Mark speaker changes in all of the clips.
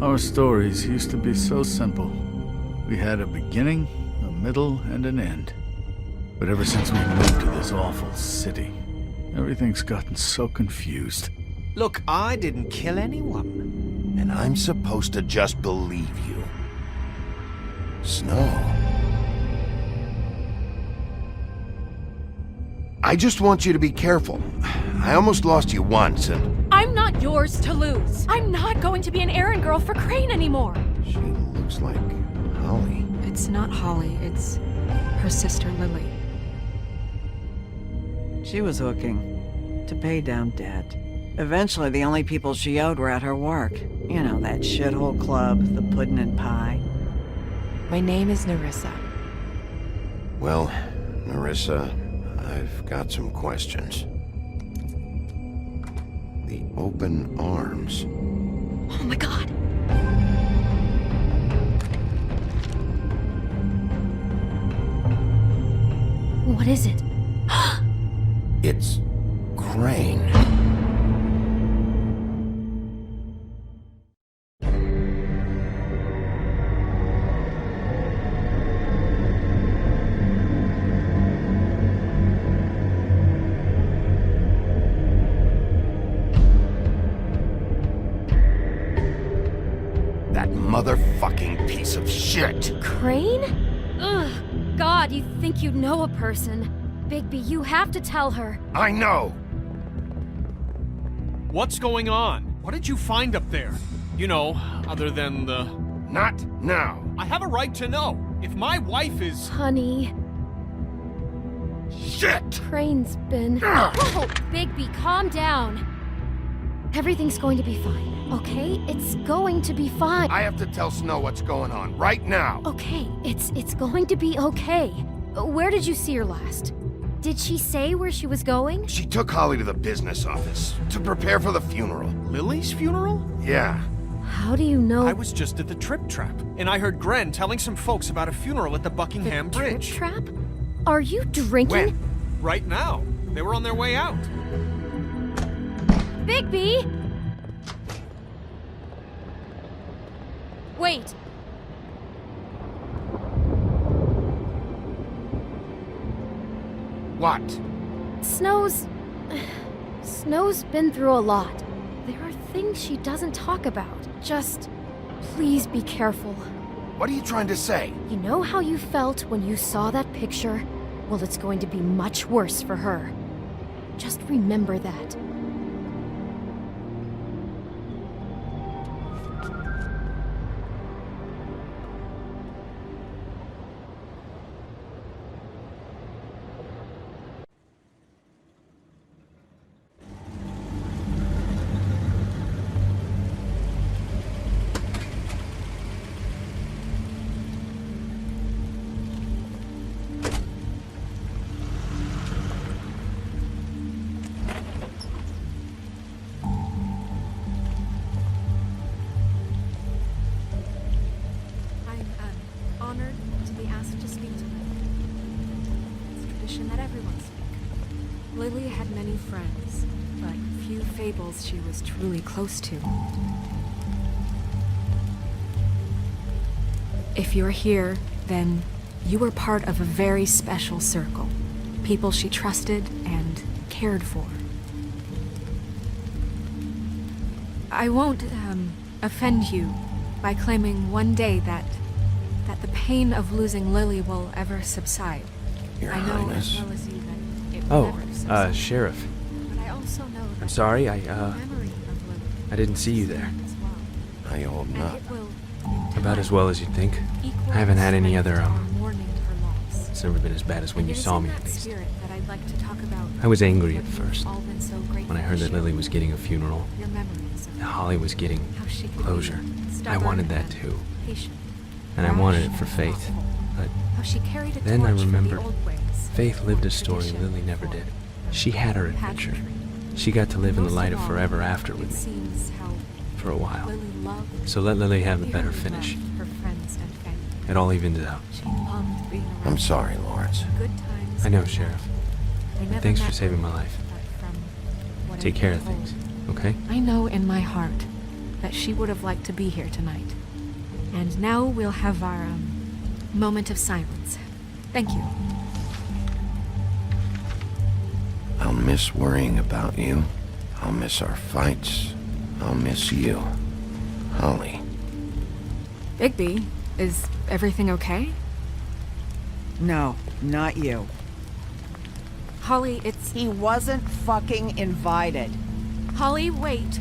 Speaker 1: Our stories used to be so simple. We had a beginning, a middle, and an end. But ever since we moved to this awful city, everything's gotten so confused.
Speaker 2: Look, I didn't kill anyone.
Speaker 3: And I'm supposed to just believe you. Snow. I just want you to be careful. I almost lost you once, and...
Speaker 4: I'm not yours to lose. I'm not going to be an errand girl for Crane anymore.
Speaker 3: She looks like Holly.
Speaker 5: It's not Holly, it's her sister Lily.
Speaker 6: She was hooking to pay down debt. Eventually, the only people she owed were at her work. You know, that shithole club, the puddin' and pie.
Speaker 5: My name is Nerissa.
Speaker 3: Well, Nerissa, I've got some questions. The open arms.
Speaker 4: Oh my god. What is it?
Speaker 3: It's Crane. That motherfucking piece of shit!
Speaker 4: Crane? Ugh. God, you think you know a person. Bigby, you have to tell her.
Speaker 3: I know!
Speaker 2: What's going on? What did you find up there? You know, other than the...
Speaker 3: Not now!
Speaker 2: I have a right to know. If my wife is...
Speaker 4: Honey,
Speaker 3: Shit!
Speaker 4: Crane's been... Oh, Bigby, calm down. Everything's going to be fine, okay? It's going to be fine.
Speaker 3: I have to tell Snow what's going on right now!
Speaker 4: Okay, it's going to be okay. Where did you see her last? Did she say where she was going?
Speaker 3: She took Holly to the business office to prepare for the funeral.
Speaker 2: Lily's funeral?
Speaker 3: Yeah.
Speaker 4: How do you know?
Speaker 2: I was just at the Trip Trap, and I heard Gren telling some folks about a funeral at the Buckingham Bridge.
Speaker 4: Trip Trap? Are you drinking?
Speaker 3: When?
Speaker 2: Right now. They were on their way out.
Speaker 4: Bigby! Wait.
Speaker 3: What?
Speaker 4: Snow's been through a lot. There are things she doesn't talk about. Just, please be careful.
Speaker 3: What are you trying to say?
Speaker 4: You know how you felt when you saw that picture? Well, it's going to be much worse for her. Just remember that. Honored to be asked to speak to Lily. It's tradition that everyone speak.
Speaker 5: Lily had many friends, but few Fables she was truly close to. If you're here, then you were part of a very special circle. People she trusted and cared for. I won't, offend you by claiming one day that the pain of losing Lily will ever subside.
Speaker 3: Your
Speaker 5: I know
Speaker 3: Highness.
Speaker 5: as well as you that it will never subside.
Speaker 7: Sheriff.
Speaker 5: But I also know that
Speaker 7: I'm sorry,
Speaker 5: the memory of Lily
Speaker 7: I didn't see you there.
Speaker 5: as well.
Speaker 3: How you holding
Speaker 5: And
Speaker 3: up?
Speaker 5: it will,
Speaker 7: About as well as you'd think.
Speaker 5: equal
Speaker 7: I haven't had any
Speaker 5: strength
Speaker 7: other,
Speaker 5: to our mourning her loss.
Speaker 7: It's never been as bad as when
Speaker 5: And
Speaker 7: you
Speaker 5: it is
Speaker 7: saw
Speaker 5: in
Speaker 7: me,
Speaker 5: that
Speaker 7: at least.
Speaker 5: spirit that I'd like to talk about
Speaker 7: I was angry at
Speaker 5: what we've
Speaker 7: first,
Speaker 5: all been so grateful
Speaker 7: when I heard
Speaker 5: to
Speaker 7: that Lily
Speaker 5: share.
Speaker 7: was getting a funeral,
Speaker 5: Your memories of
Speaker 7: and Holly was getting
Speaker 5: how she could be
Speaker 7: closure. I
Speaker 5: stubborn
Speaker 7: wanted that
Speaker 5: and
Speaker 7: too,
Speaker 5: patient,
Speaker 7: and I wanted it
Speaker 5: rash
Speaker 7: for
Speaker 5: and
Speaker 7: Faith.
Speaker 5: thoughtful.
Speaker 7: But
Speaker 5: How she carried a
Speaker 7: then I
Speaker 5: torch for the
Speaker 7: remembered
Speaker 5: old ways,
Speaker 7: Faith lived a
Speaker 5: for
Speaker 7: story
Speaker 5: tradition,
Speaker 7: Lily never
Speaker 5: for
Speaker 7: did. She had her adventure. She got to live in the
Speaker 5: Most
Speaker 7: light of
Speaker 5: all,
Speaker 7: forever after
Speaker 5: it
Speaker 7: with me,
Speaker 5: seems how
Speaker 7: for a while.
Speaker 5: Lily loved,
Speaker 7: So let Lily have a better
Speaker 5: dearly
Speaker 7: finish.
Speaker 5: loved her friends and family.
Speaker 7: It all evens out.
Speaker 5: She loved being around
Speaker 3: I'm sorry, Lawrence.
Speaker 5: good times.
Speaker 7: I know,
Speaker 5: and
Speaker 7: Sheriff.
Speaker 5: they never
Speaker 7: Thanks for
Speaker 5: met
Speaker 7: saving
Speaker 5: her,
Speaker 7: my life.
Speaker 5: but from what
Speaker 7: Take
Speaker 5: I've
Speaker 7: care
Speaker 5: been
Speaker 7: of
Speaker 5: told,
Speaker 7: things, okay?
Speaker 5: I know in my heart that she would have liked to be here tonight. And now we'll have our, moment of silence. Thank you.
Speaker 3: I'll miss worrying about you. I'll miss our fights. I'll miss you. Holly.
Speaker 5: Bigby, is everything okay?
Speaker 6: No, not you.
Speaker 5: Holly, it's...
Speaker 6: He wasn't fucking invited.
Speaker 5: Holly, wait.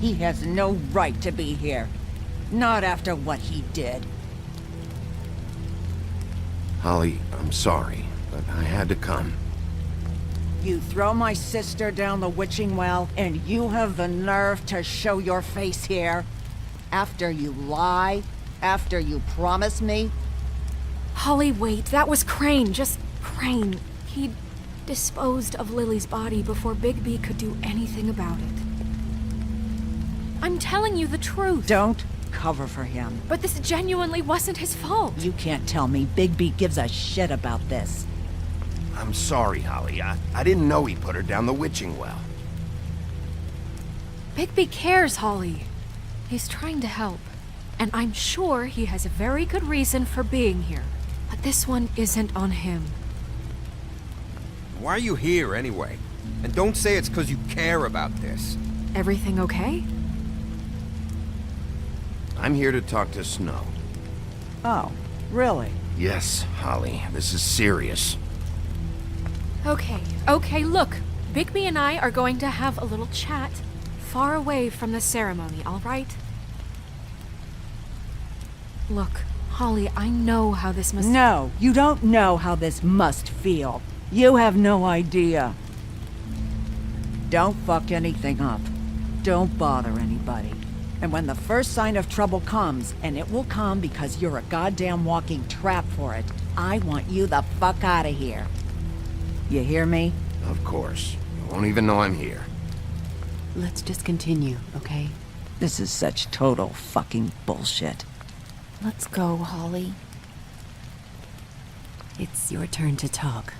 Speaker 6: He has no right to be here. Not after what he did.
Speaker 3: Holly, I'm sorry, but I had to come.
Speaker 6: You throw my sister down the witching well, and you have the nerve to show your face here? After you lie? After you promise me?
Speaker 5: Holly, wait. That was Crane. Just Crane. He disposed of Lily's body before Bigby could do anything about it. I'm telling you the truth.
Speaker 6: Don't cover for him.
Speaker 5: But this genuinely wasn't his fault.
Speaker 6: You can't tell me Bigby gives a shit about this.
Speaker 3: I'm sorry, Holly. I didn't know he put her down the witching well.
Speaker 5: Bigby cares, Holly. He's trying to help. And I'm sure he has a very good reason for being here. But this one isn't on him.
Speaker 8: Why are you here, anyway? And don't say it's because you care about this.
Speaker 5: Everything okay?
Speaker 3: I'm here to talk to Snow.
Speaker 6: Oh, really?
Speaker 3: Yes, Holly. This is serious.
Speaker 5: Okay, look. Bigby and I are going to have a little chat far away from the ceremony, all right? Look, Holly, I know how this must...
Speaker 6: No, you don't know how this must feel. You have no idea. Don't fuck anything up. Don't bother anybody. And when the first sign of trouble comes, and it will come because you're a goddamn walking trap for it, I want you the fuck out of here. You hear me?
Speaker 3: Of course. You won't even know I'm here.
Speaker 9: Let's just continue, okay?
Speaker 6: This is such total fucking bullshit.
Speaker 9: Let's go, Holly. It's your turn to talk.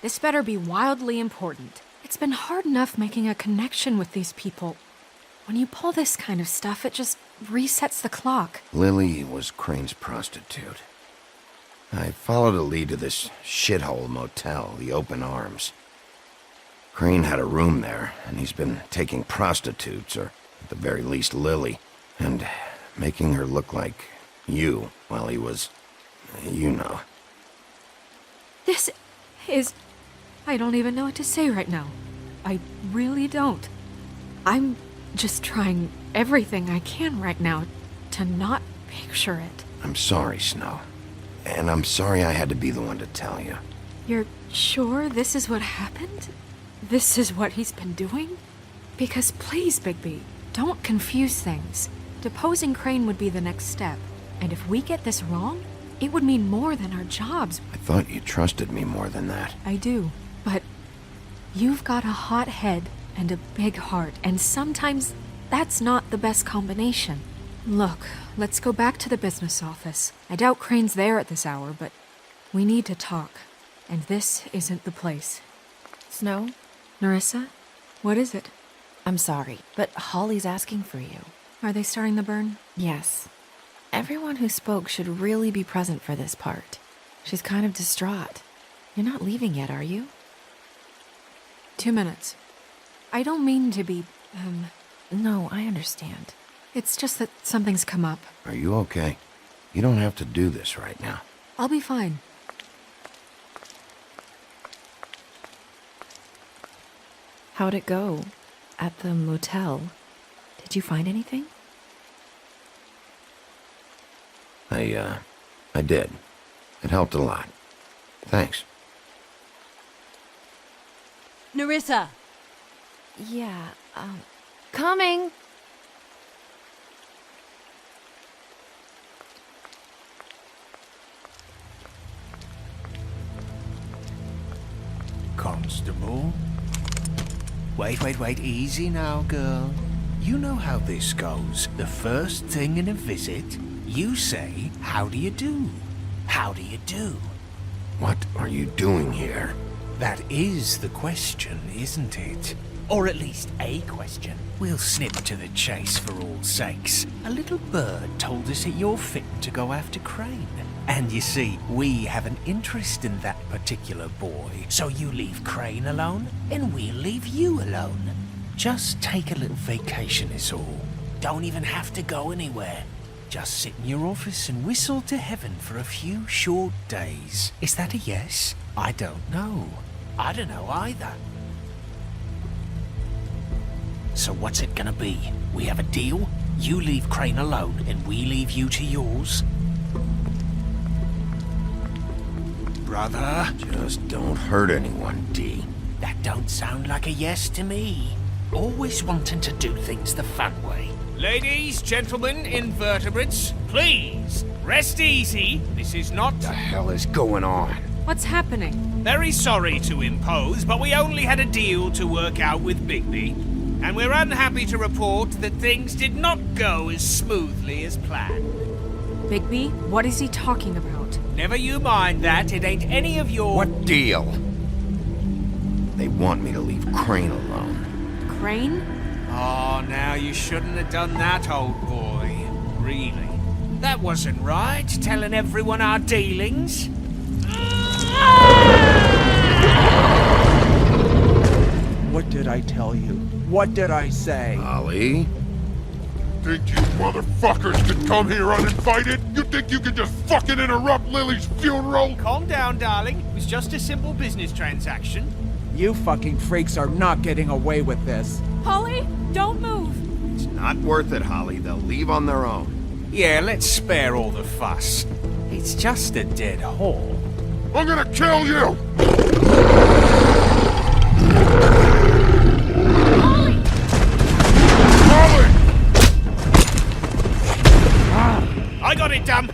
Speaker 5: This better be wildly important. It's been hard enough making a connection with these people. When you pull this kind of stuff, it just resets the clock.
Speaker 3: Lily was Crane's prostitute. I followed a lead to this shithole motel, the Open Arms. Crane had a room there, and he's been taking prostitutes, or at the very least Lily, and making her look like you while he was, you know.
Speaker 5: This is... I don't even know what to say right now. I really don't. I'm just trying everything I can right now to not picture it.
Speaker 3: I'm sorry, Snow. And I'm sorry I had to be the one to tell you.
Speaker 5: You're sure this is what happened? This is what he's been doing? Because please, Bigby, don't confuse things. Deposing Crane would be the next step. And if we get this wrong, it would mean more than our jobs.
Speaker 3: I thought you trusted me more than that.
Speaker 5: I do, but you've got a hot head and a big heart, and sometimes that's not the best combination. Look, let's go back to the business office. I doubt Crane's there at this hour, but we need to talk, and this isn't the place.
Speaker 9: Snow?
Speaker 5: Nerissa? What is it?
Speaker 9: I'm sorry, but Holly's asking for you.
Speaker 5: Are they starting the burn?
Speaker 9: Yes. Everyone who spoke should really be present for this part. She's kind of distraught. You're not leaving yet, are you?
Speaker 5: 2 minutes. I don't mean to be,
Speaker 9: No, I understand.
Speaker 5: It's just that something's come up.
Speaker 3: Are you okay? You don't have to do this right now.
Speaker 5: I'll be fine.
Speaker 9: How'd it go? At the motel? Did you find anything?
Speaker 3: I did. It helped a lot. Thanks.
Speaker 4: Nerissa!
Speaker 9: Yeah,
Speaker 4: Coming!
Speaker 10: Constable? Wait, easy now, girl. You know how this goes. The first thing in a visit, You say, how do you do? How do you do?
Speaker 3: What are you doing here?
Speaker 10: That is the question, isn't it? Or at least a question. We'll snip to the chase for all sakes. A little bird told us that you're fit to go after Crane. And you see, we have an interest in that particular boy. So you leave Crane alone, and we'll leave you alone. Just take a little vacation is all. Don't even have to go anywhere. Just sit in your office and whistle to heaven for a few short days. Is that a yes? I don't know. I don't know either. So what's it gonna be? We have a deal? You leave Crane alone and we leave you to yours? Brother?
Speaker 3: Just don't hurt anyone, D.
Speaker 10: That don't sound like a yes to me. Always wanting to do things the fun way. Ladies, gentlemen, invertebrates, please, rest easy. This is not...
Speaker 3: What the hell is going on?
Speaker 5: What's happening?
Speaker 10: Very sorry to impose, but we only had a deal to work out with Bigby. And we're unhappy to report that things did not go as smoothly as planned.
Speaker 5: Bigby, what is he talking about?
Speaker 10: Never you mind that, it ain't any of your...
Speaker 3: What deal? They want me to leave Crane alone.
Speaker 5: Crane?
Speaker 10: Oh, now you shouldn't have done that, old boy. Really. That wasn't right, telling everyone our dealings.
Speaker 6: What did I tell you? What did I say?
Speaker 3: Holly?
Speaker 11: Think you motherfuckers could come here uninvited? You think you could just fucking interrupt Lily's funeral?
Speaker 2: Calm down, darling. It was just a simple business transaction.
Speaker 6: You fucking freaks are not getting away with this.
Speaker 5: Holly, don't move.
Speaker 3: It's not worth it, Holly. They'll leave on their own.
Speaker 10: Yeah, let's spare all the fuss. It's just a dead hole.
Speaker 11: I'm gonna kill you! Holly!
Speaker 10: I got it, damn!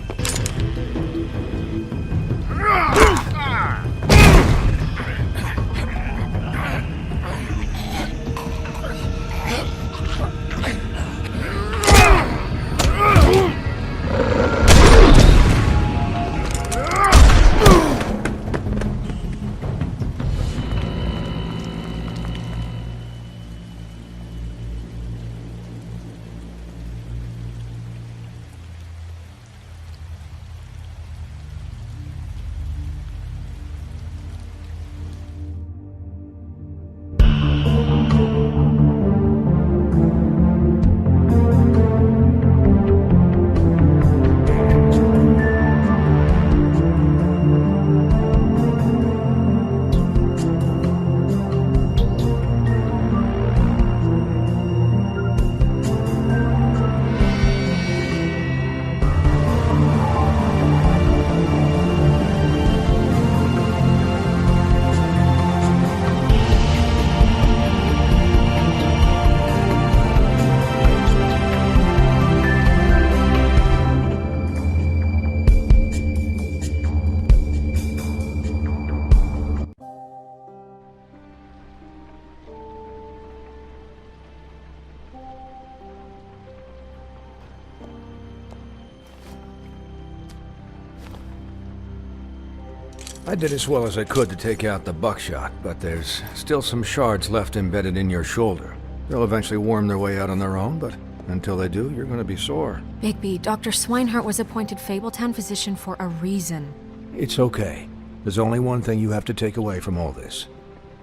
Speaker 12: I did as well as I could to take out the buckshot, but there's still some shards left embedded in your shoulder. They'll eventually worm their way out on their own, but until they do, you're gonna be sore.
Speaker 5: Bigby, Dr. Swinehart was appointed Fabletown physician for a reason.
Speaker 12: It's okay. There's only one thing you have to take away from all this.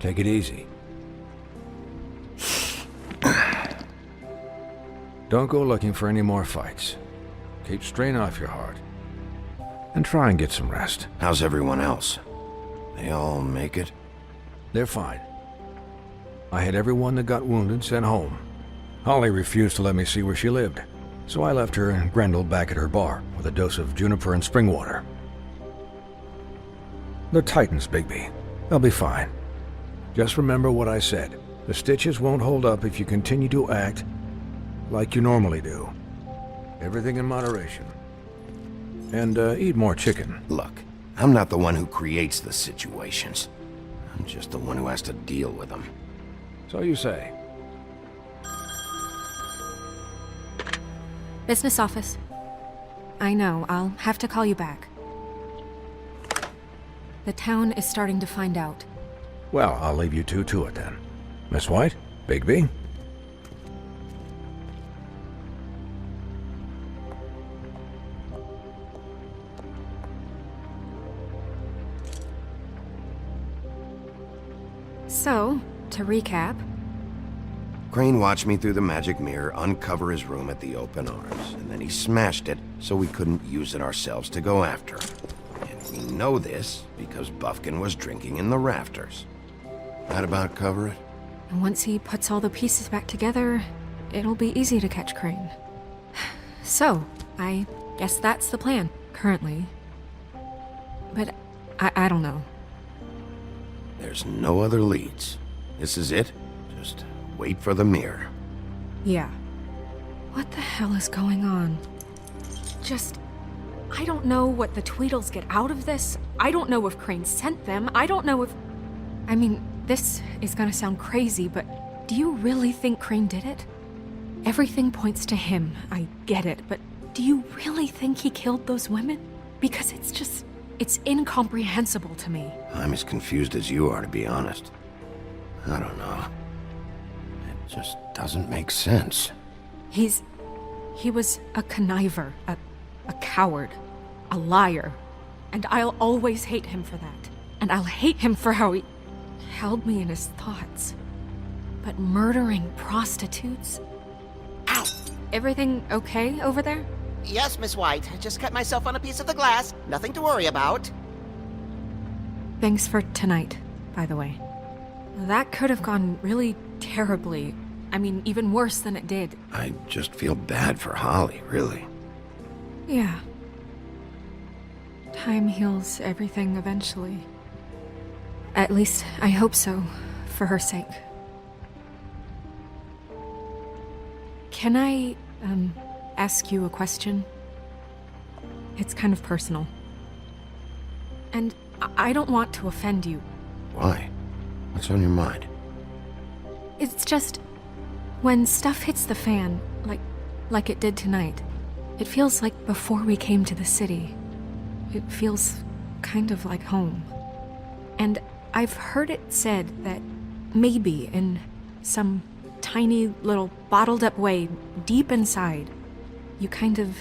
Speaker 12: Take it easy. Don't go looking for any more fights. Keep strain off your heart. And try and get some rest.
Speaker 3: How's everyone else? They all make it?
Speaker 12: They're fine. I had everyone that got wounded sent home. Holly refused to let me see where she lived, so I left her and Grendel back at her bar with a dose of juniper and spring water. They're Titans, Bigby. They'll be fine. Just remember what I said. The stitches won't hold up if you continue to act like you normally do. Everything in moderation. And eat more chicken.
Speaker 3: Look, I'm not the one who creates the situations. I'm just the one who has to deal with them.
Speaker 12: So you say.
Speaker 5: Business office. I know. I'll have to call you back. The town is starting to find out.
Speaker 12: Well, I'll leave you two to it then. Miss White? Bigby?
Speaker 5: So, to recap...
Speaker 3: Crane watched me through the magic mirror uncover his room at the open arms, and then he smashed it so we couldn't use it ourselves to go after him. And we know this because Buffkin was drinking in the rafters. That about cover it?
Speaker 5: And once he puts all the pieces back together, it'll be easy to catch Crane. So, I guess that's the plan, currently. But I don't know.
Speaker 3: There's no other leads. This is it. Just wait for the mirror.
Speaker 5: Yeah. What the hell is going on? I don't know what the Tweedles get out of this. I don't know if Crane sent them. I don't know if... I mean, this is gonna sound crazy, but do you really think Crane did it? Everything points to him, I get it, but do you really think he killed those women? Because it's incomprehensible to me.
Speaker 3: I'm as confused as you are, to be honest. I don't know. It just doesn't make sense.
Speaker 5: He was a conniver, a coward, a liar, and I'll always hate him for that. And I'll hate him for how he held me in his thoughts. But murdering prostitutes?
Speaker 13: Ow!
Speaker 5: Everything okay over there?
Speaker 13: Yes, Miss White. I just cut myself on a piece of the glass. Nothing to worry about.
Speaker 5: Thanks for tonight, by the way. That could have gone really terribly. I mean, even worse than it did.
Speaker 3: I just feel bad for Holly, really.
Speaker 5: Yeah. Time heals everything eventually. At least, I hope so, for her sake. Can I, ask you a question? It's kind of personal. And I don't want to offend you.
Speaker 3: Why? What's on your mind?
Speaker 5: It's just... when stuff hits the fan, like it did tonight, it feels like before we came to the city. It feels kind of like home. And I've heard it said that maybe in some tiny little bottled up way deep inside, you kind of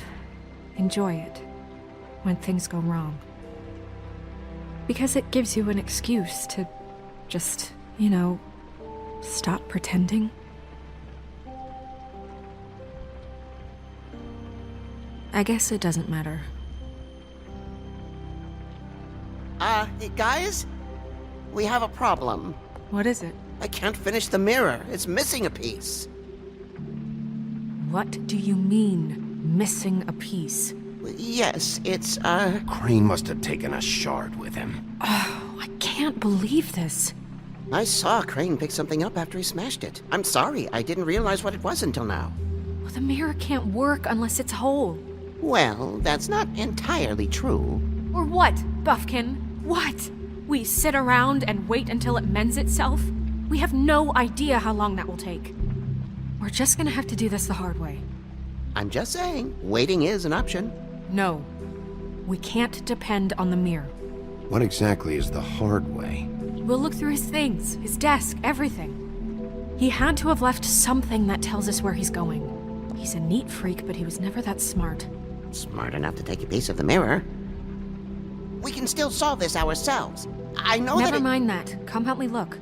Speaker 5: enjoy it when things go wrong. Because it gives you an excuse to just, stop pretending. I guess it doesn't matter.
Speaker 13: Guys? We have a problem.
Speaker 5: What is it?
Speaker 13: I can't finish the mirror. It's missing a piece.
Speaker 5: What do you mean, missing a piece?
Speaker 13: Yes, it's,
Speaker 3: Crane must have taken a shard with him.
Speaker 5: Oh, I can't believe this.
Speaker 13: I saw Crane pick something up after he smashed it. I'm sorry, I didn't realize what it was until now.
Speaker 5: Well, the mirror can't work unless it's whole.
Speaker 13: Well, that's not entirely true.
Speaker 5: Or what, Buffkin? What? We sit around and wait until it mends itself? We have no idea how long that will take. We're just gonna have to do this the hard way.
Speaker 13: I'm just saying, waiting is an option.
Speaker 5: No. We can't depend on the mirror.
Speaker 3: What exactly is the hard way?
Speaker 5: We'll look through his things, his desk, everything. He had to have left something that tells us where he's going. He's a neat freak, but he was never that smart.
Speaker 13: Smart enough to take a piece of the mirror. We can still solve this ourselves. I know that
Speaker 5: Never mind that. Come help me look.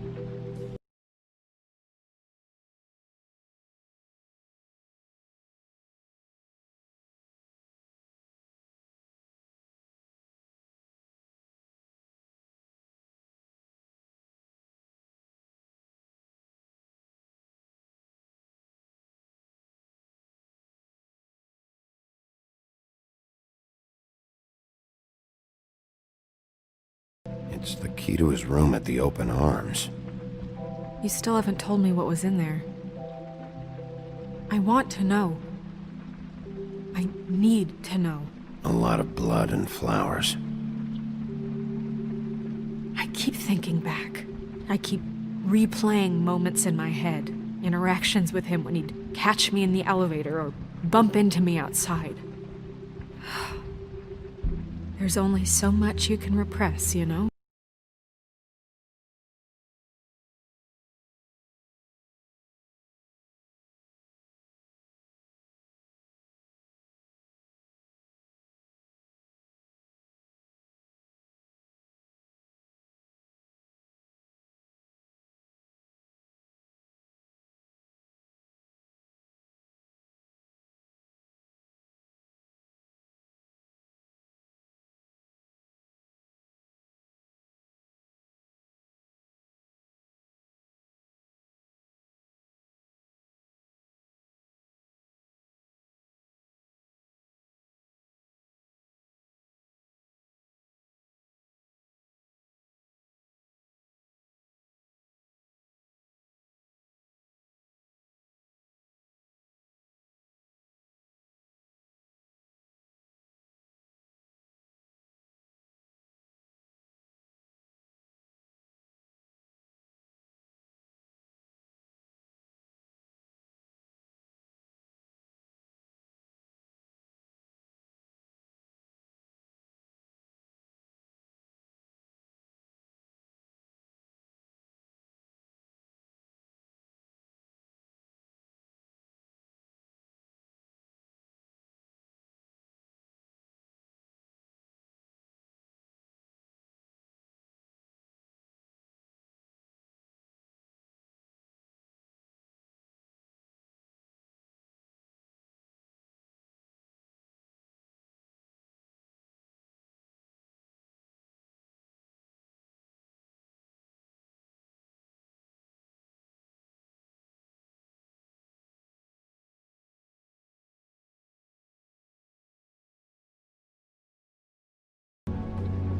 Speaker 3: It's the key to his room at the open arms.
Speaker 5: You still haven't told me what was in there. I want to know. I need to know.
Speaker 3: A lot of blood and flowers.
Speaker 5: I keep thinking back. I keep replaying moments in my head. Interactions with him when he'd catch me in the elevator or bump into me outside. There's only so much you can repress, you know?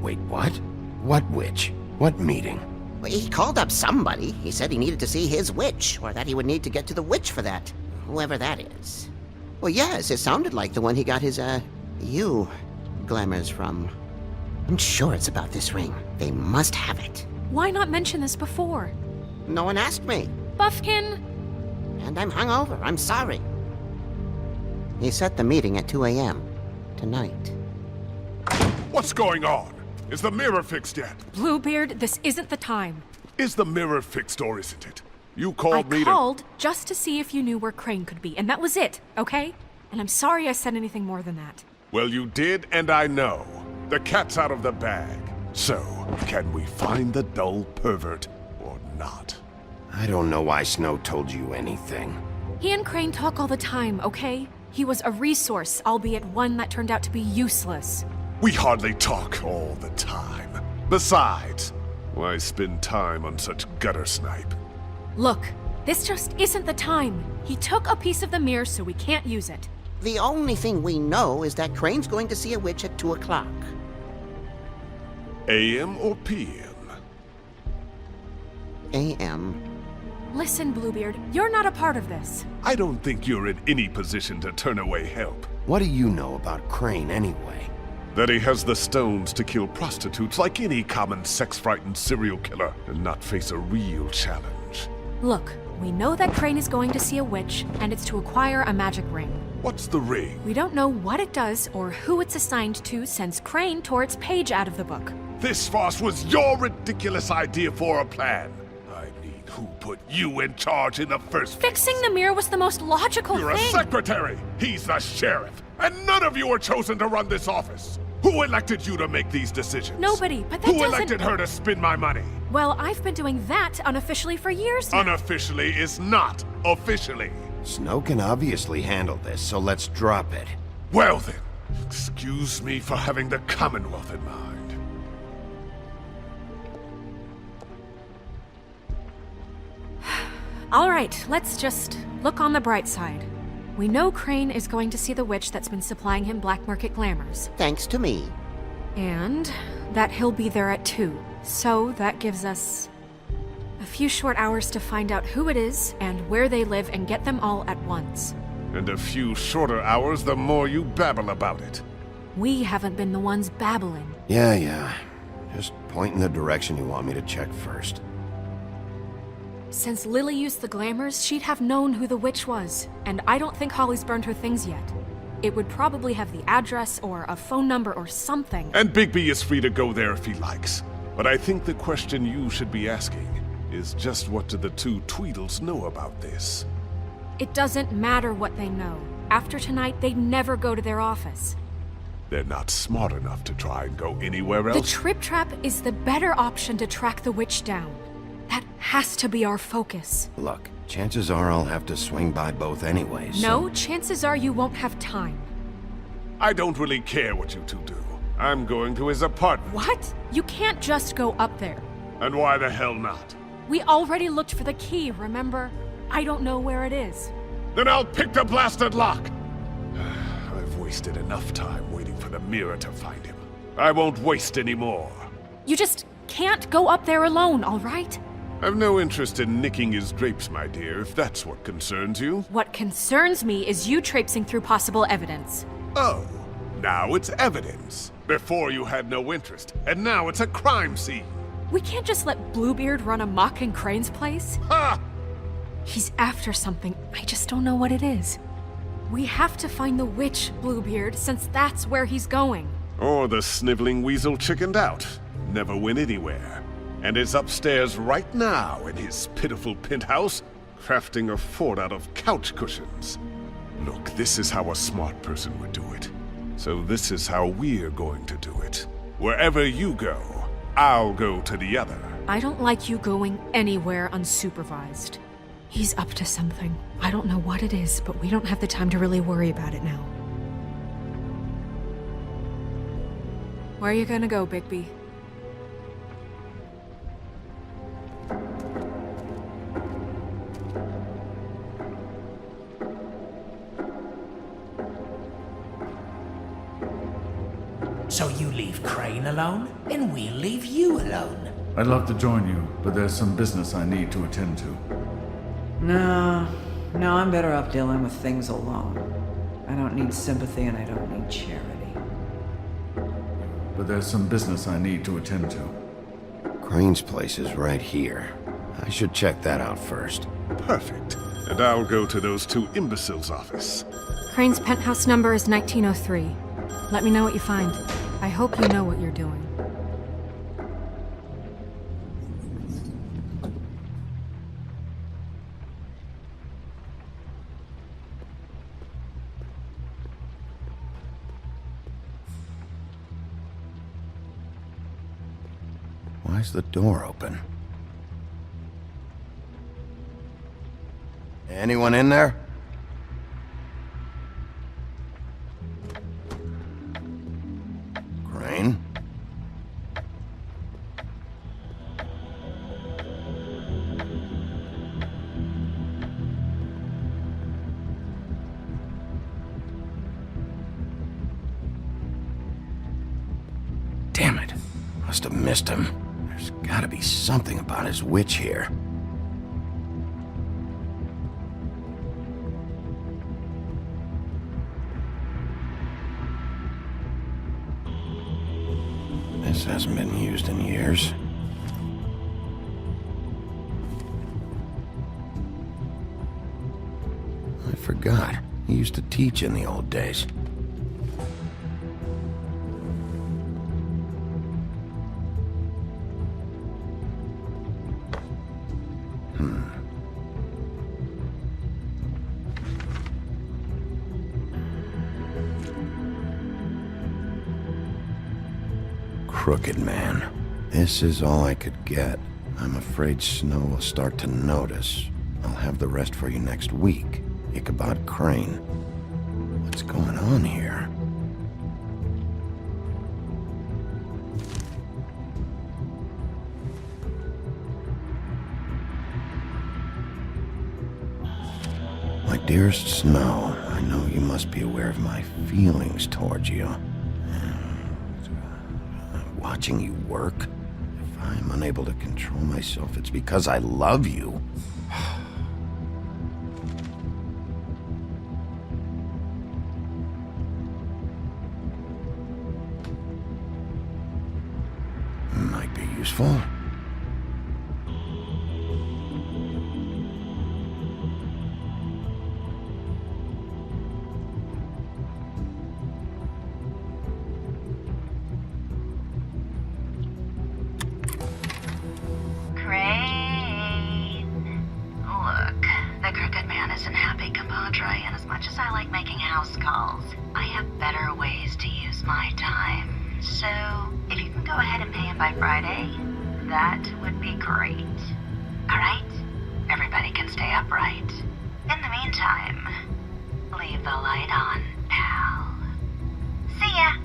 Speaker 3: Wait, what? What witch? What meeting?
Speaker 13: Well, he called up somebody. He said he needed to see his witch, or that he would need to get to the witch for that. Whoever that is. Well, yes, it sounded like the one he got his, glamours from. I'm sure it's about this ring. They must have it.
Speaker 5: Why not mention this before?
Speaker 13: No one asked me.
Speaker 5: Buffkin!
Speaker 13: And I'm hungover. I'm sorry. He set the meeting at 2 a.m. tonight.
Speaker 11: What's going on? Is the mirror fixed yet?
Speaker 5: Bluebeard, this isn't the time.
Speaker 11: Is the mirror fixed or isn't it? You called me
Speaker 5: I called just to see if you knew where Crane could be, and that was it, okay? And I'm sorry I said anything more than that.
Speaker 11: Well, you did, and I know. The cat's out of the bag. So, can we find the dull pervert or not?
Speaker 3: I don't know why Snow told you anything.
Speaker 5: He and Crane talk all the time, okay? He was a resource, albeit one that turned out to be useless.
Speaker 11: We hardly talk all the time. Besides, why spend time on such gutter snipe?
Speaker 5: Look, this just isn't the time. He took a piece of the mirror, so we can't use it.
Speaker 13: The only thing we know is that Crane's going to see a witch at 2 o'clock.
Speaker 11: AM or PM?
Speaker 13: AM.
Speaker 5: Listen, Bluebeard, you're not a part of this.
Speaker 11: I don't think you're in any position to turn away help.
Speaker 3: What do you know about Crane anyway?
Speaker 11: That he has the stones to kill prostitutes like any common sex-frightened serial killer and not face a real challenge.
Speaker 5: Look, we know that Crane is going to see a witch, and it's to acquire a magic ring.
Speaker 11: What's the ring?
Speaker 5: We don't know what it does or who it's assigned to since Crane tore its page out of the book.
Speaker 11: This farce was your ridiculous idea for a plan. I mean, who put you in charge in the first place?
Speaker 5: Fixing the mirror was the most logical
Speaker 11: You're
Speaker 5: thing.
Speaker 11: a secretary! He's the sheriff! And none of you were chosen to run this office! Who elected you to make these decisions?
Speaker 5: Nobody, but that
Speaker 11: Who
Speaker 5: doesn't...
Speaker 11: elected her to spend my money?
Speaker 5: Well, I've been doing that unofficially for years now.
Speaker 11: Unofficially is not officially.
Speaker 3: Snow can obviously handle this, so let's drop it.
Speaker 11: Well then, excuse me for having the Commonwealth in mind.
Speaker 5: All right, let's just look on the bright side. We know Crane is going to see the witch that's been supplying him black market glamours.
Speaker 13: Thanks to me.
Speaker 5: And that he'll be there at 2. So that gives us a few short hours to find out who it is and where they live and get them all at once.
Speaker 11: And a few shorter hours the more you babble about it.
Speaker 5: We haven't been the ones babbling.
Speaker 3: Yeah. Just point in the direction you want me to check first.
Speaker 5: Since Lily used the glamours, she'd have known who the witch was, and I don't think Holly's burned her things yet. It would probably have the address or a phone number or something.
Speaker 11: And Bigby is free to go there if he likes. But I think the question you should be asking is just what do the two Tweedles know about this?
Speaker 5: It doesn't matter what they know. After tonight, they'd never go to their office.
Speaker 11: They're not smart enough to try and go anywhere
Speaker 5: The
Speaker 11: else?
Speaker 5: Trip Trap is the better option to track the witch down. That has to be our focus.
Speaker 3: Look, chances are I'll have to swing by both anyways.
Speaker 5: No, chances are you won't have time.
Speaker 11: I don't really care what you two do. I'm going to his apartment.
Speaker 5: What? You can't just go up there.
Speaker 11: And why the hell not?
Speaker 5: We already looked for the key, remember? I don't know where it is.
Speaker 11: Then I'll pick the blasted lock! I've wasted enough time waiting for the mirror to find him. I won't waste any more.
Speaker 5: You just can't go up there alone, all right?
Speaker 11: I've no interest in nicking his drapes, my dear, if that's what concerns you.
Speaker 5: What concerns me is you traipsing through possible evidence.
Speaker 11: Oh, now it's evidence. Before you had no interest, and now it's a crime scene.
Speaker 5: We can't just let Bluebeard run amok in Crane's place.
Speaker 11: Ha!
Speaker 5: He's after something, I just don't know what it is. We have to find the witch, Bluebeard, since that's where he's going.
Speaker 11: Or the sniveling weasel chickened out. Never went anywhere. And is upstairs right now in his pitiful penthouse, crafting a fort out of couch cushions. Look, this is how a smart person would do it. So this is how we're going to do it. Wherever you go, I'll go to the other.
Speaker 5: I don't like you going anywhere unsupervised. He's up to something. I don't know what it is, but we don't have the time to really worry about it now. Where are you gonna go, Bigby?
Speaker 10: So you leave Crane alone, and we'll leave you alone.
Speaker 1: I'd love to join you, but there's some business I need to attend to.
Speaker 6: No, I'm better off dealing with things alone. I don't need sympathy and I don't need charity.
Speaker 1: But there's some business I need to attend to.
Speaker 3: Crane's place is right here. I should check that out first.
Speaker 11: Perfect. And I'll go to those two imbeciles' office.
Speaker 5: Crane's penthouse number is 1903. Let me know what you find. I hope you know what you're doing.
Speaker 3: Why's the door open? Anyone in there? Crane? Damn it. Must have missed him. There's gotta be something about his witch here. This hasn't been used in years. I forgot. He used to teach in the old days. Crooked man. This is all I could get. I'm afraid Snow will start to notice. I'll have the rest for you next week. Ichabod Crane. What's going on here? My dearest Snow, I know you must be aware of my feelings towards you. Watching you work. If I'm unable to control myself, it's because I love you. Might be useful.
Speaker 14: compadre, and as much as I like making house calls, I have better ways to use my time. So, if you can go ahead and pay him by Friday, that would be great. Alright? Everybody can stay upright. In the meantime, leave the light on, pal. See ya!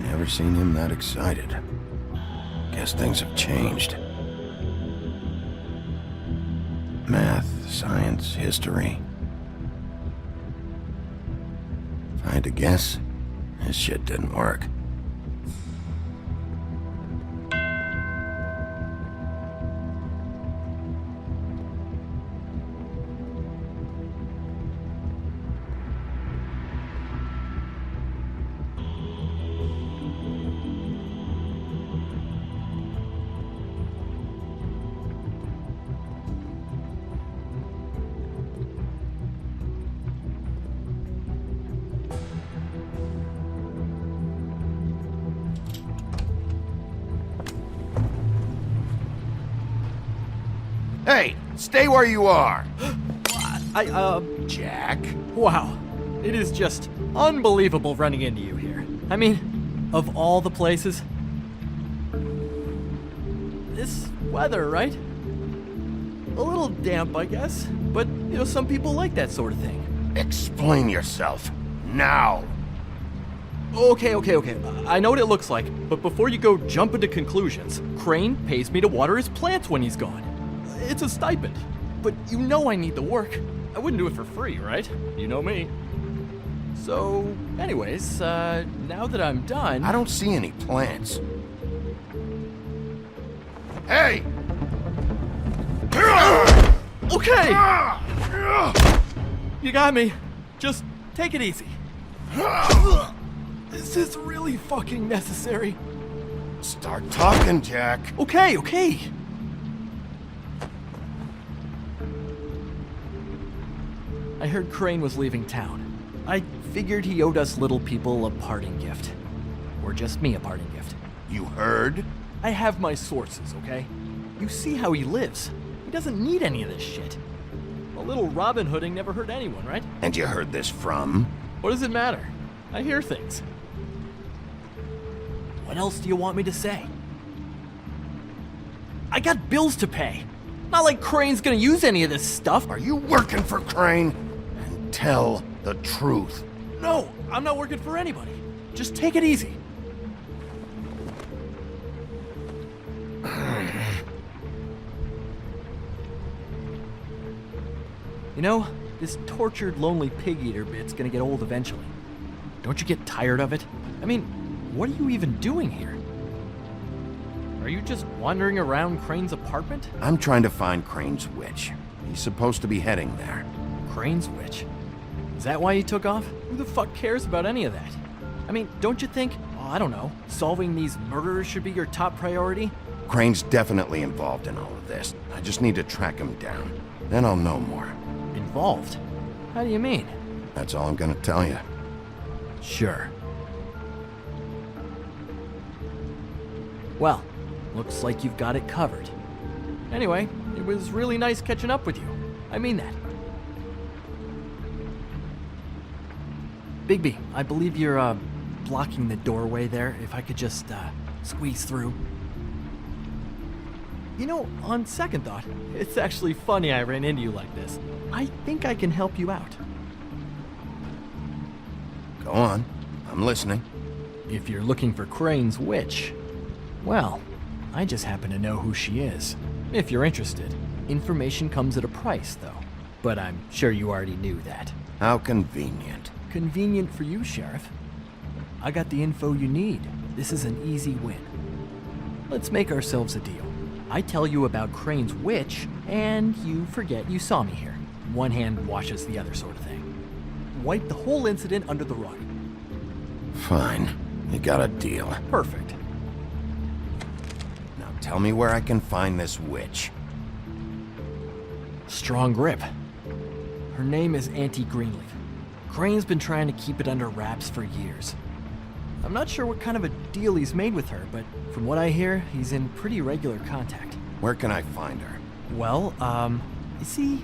Speaker 3: Never seen him that excited. Guess things have changed. Math, science, history. If I had to guess, his shit didn't work. Hey, stay where you are!
Speaker 2: Jack? Wow. It is just unbelievable running into you here. I mean, of all the places. This weather, right? A little damp, I guess. But, some people like that sort of thing.
Speaker 3: Explain yourself. Now!
Speaker 2: Okay. I know what it looks like, but before you go jumping to conclusions, Crane pays me to water his plants when he's gone. It's a stipend, but I need the work. I wouldn't do it for free, right? You know me. So, anyways, now that I'm done...
Speaker 3: I don't see any plants. Hey!
Speaker 2: Okay! You got me. Just take it easy. This is really fucking necessary.
Speaker 3: Start talking, Jack.
Speaker 2: Okay. I heard Crane was leaving town. I figured he owed us little people a parting gift. Or just me a parting gift.
Speaker 3: You heard?
Speaker 2: I have my sources, okay? You see how he lives. He doesn't need any of this shit. A little Robin Hooding never hurt anyone, right?
Speaker 3: And you heard this from?
Speaker 2: What does it matter? I hear things. What else do you want me to say? I got bills to pay. Not like Crane's gonna use any of this stuff.
Speaker 3: Are you working for Crane? Tell the truth.
Speaker 2: No, I'm not working for anybody. Just take it easy. This tortured, lonely pig-eater bit's gonna get old eventually. Don't you get tired of it? I mean, what are you even doing here? Are you just wandering around Crane's apartment?
Speaker 3: I'm trying to find Crane's witch. He's supposed to be heading there.
Speaker 2: Crane's witch? Is that why he took off? Who the fuck cares about any of that? I mean, don't you think, I don't know, solving these murderers should be your top priority?
Speaker 3: Crane's definitely involved in all of this. I just need to track him down. Then I'll know more.
Speaker 2: Involved? How do you mean?
Speaker 3: That's all I'm gonna tell you.
Speaker 2: Sure. Well, looks like you've got it covered. Anyway, it was really nice catching up with you. I mean that. Bigby, I believe you're, blocking the doorway there. If I could just, squeeze through. On second thought, it's actually funny I ran into you like this. I think I can help you out.
Speaker 3: Go on. I'm listening.
Speaker 2: If you're looking for Crane's witch, well, I just happen to know who she is. If you're interested. Information comes at a price, though. But I'm sure you already knew that.
Speaker 3: How convenient.
Speaker 2: Convenient for you, Sheriff. I got the info you need. This is an easy win. Let's make ourselves a deal. I tell you about Crane's witch, and you forget you saw me here. One hand washes the other sort of thing. Wipe the whole incident under the rug.
Speaker 3: Fine. You got a deal.
Speaker 2: Perfect.
Speaker 3: Now tell me where I can find this witch.
Speaker 2: Strong grip. Her name is Auntie Greenleaf. Crane's been trying to keep it under wraps for years. I'm not sure what kind of a deal he's made with her, but from what I hear, he's in pretty regular contact.
Speaker 3: Where can I find her?
Speaker 2: Well, you see,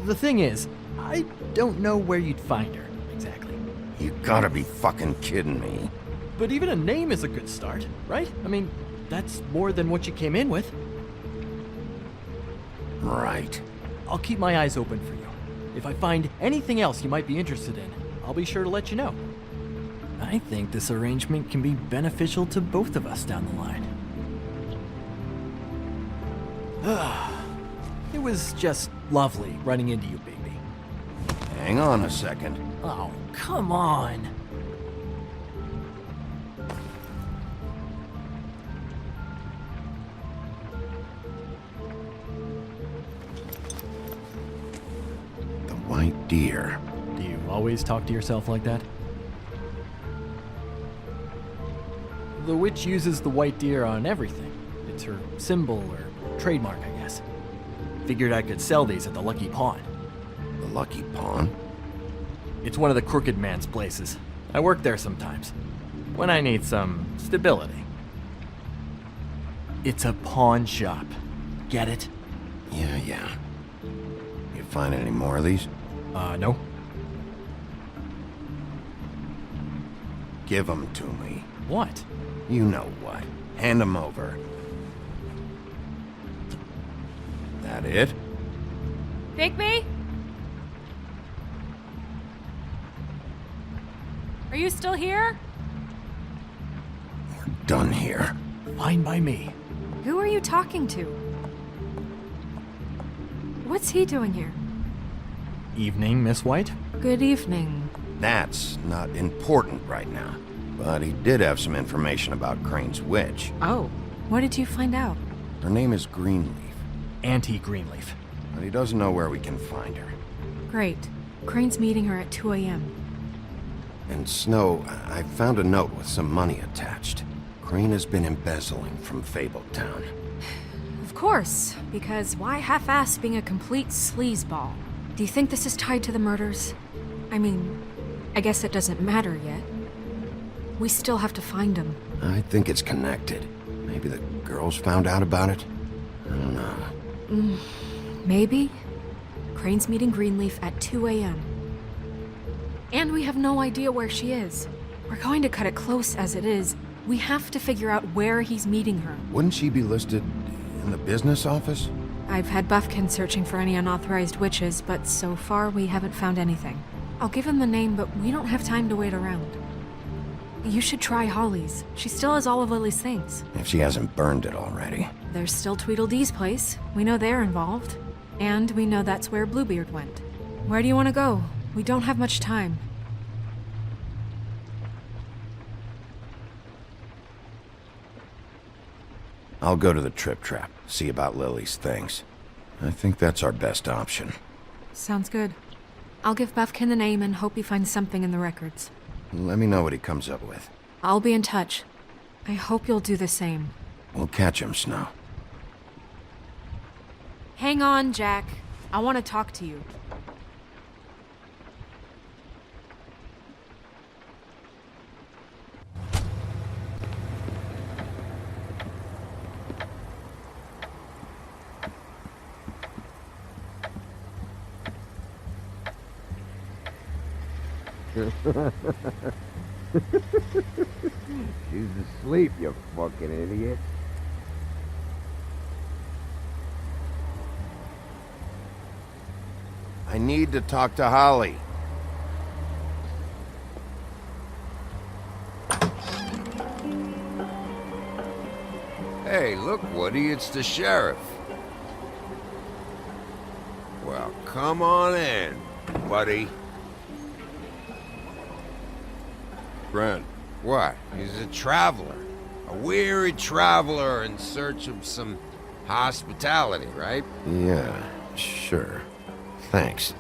Speaker 2: the thing is, I don't know where you'd find her, exactly.
Speaker 3: You gotta be fucking kidding me.
Speaker 2: But even a name is a good start, right? I mean, that's more than what you came in with.
Speaker 3: Right.
Speaker 2: I'll keep my eyes open for you. If I find anything else you might be interested in, I'll be sure to let you know. I think this arrangement can be beneficial to both of us down the line. It was just lovely running into you, Bigby.
Speaker 3: Hang on a second.
Speaker 2: Oh, come on.
Speaker 3: The white deer.
Speaker 2: Do you always talk to yourself like that? The witch uses the white deer on everything. It's her symbol or trademark, I guess. Figured I could sell these at the Lucky Pawn.
Speaker 3: The Lucky Pawn?
Speaker 2: It's one of the crooked man's places. I work there sometimes, when I need some stability. It's a pawn shop. Get it?
Speaker 3: Yeah. You find any more of these?
Speaker 2: No.
Speaker 3: Give them to me.
Speaker 2: What?
Speaker 3: You know what. Hand them over. That it?
Speaker 5: Bigby? Are you still here?
Speaker 3: Done here.
Speaker 2: Fine by me.
Speaker 5: Who are you talking to? What's he doing here?
Speaker 2: Evening, Miss White.
Speaker 5: Good evening.
Speaker 3: That's not important right now. But he did have some information about Crane's witch.
Speaker 5: Oh, what did you find out?
Speaker 3: Her name is Greenleaf.
Speaker 2: Auntie Greenleaf.
Speaker 3: But he doesn't know where we can find her.
Speaker 5: Great. Crane's meeting her at 2 a.m.
Speaker 3: And Snow, I found a note with some money attached. Crane has been embezzling from Fabletown.
Speaker 5: Of course, because why half-ass being a complete sleazeball? Do you think this is tied to the murders? I mean, I guess it doesn't matter yet. We still have to find him.
Speaker 3: I think it's connected. Maybe the girls found out about it? I don't know.
Speaker 5: Maybe. Crane's meeting Greenleaf at 2 a.m. And we have no idea where she is. We're going to cut it close as it is. We have to figure out where he's meeting her.
Speaker 3: Wouldn't she be listed in the business office?
Speaker 5: I've had Buffkin searching for any unauthorized witches, but so far we haven't found anything. I'll give him the name, but we don't have time to wait around. You should try Holly's. She still has all of Lily's things.
Speaker 3: If she hasn't burned it already.
Speaker 5: There's still Tweedledee's place. We know they're involved. And we know that's where Bluebeard went. Where do you want to go? We don't have much time.
Speaker 3: I'll go to the Trip Trap, see about Lily's things. I think that's our best option.
Speaker 5: Sounds good. I'll give Buffkin the name and hope he finds something in the records.
Speaker 3: Let me know what he comes up with.
Speaker 5: I'll be in touch. I hope you'll do the same.
Speaker 3: We'll catch him, Snow.
Speaker 5: Hang on, Jack. I want to talk to you.
Speaker 3: She's asleep, you fucking idiot. I need to talk to Holly.
Speaker 8: Hey, look, Woody, it's the sheriff. Well, come on in, buddy.
Speaker 3: Brent.
Speaker 8: What? He's a traveler. A weary traveler in search of some hospitality, right?
Speaker 3: Yeah, sure. Thanks.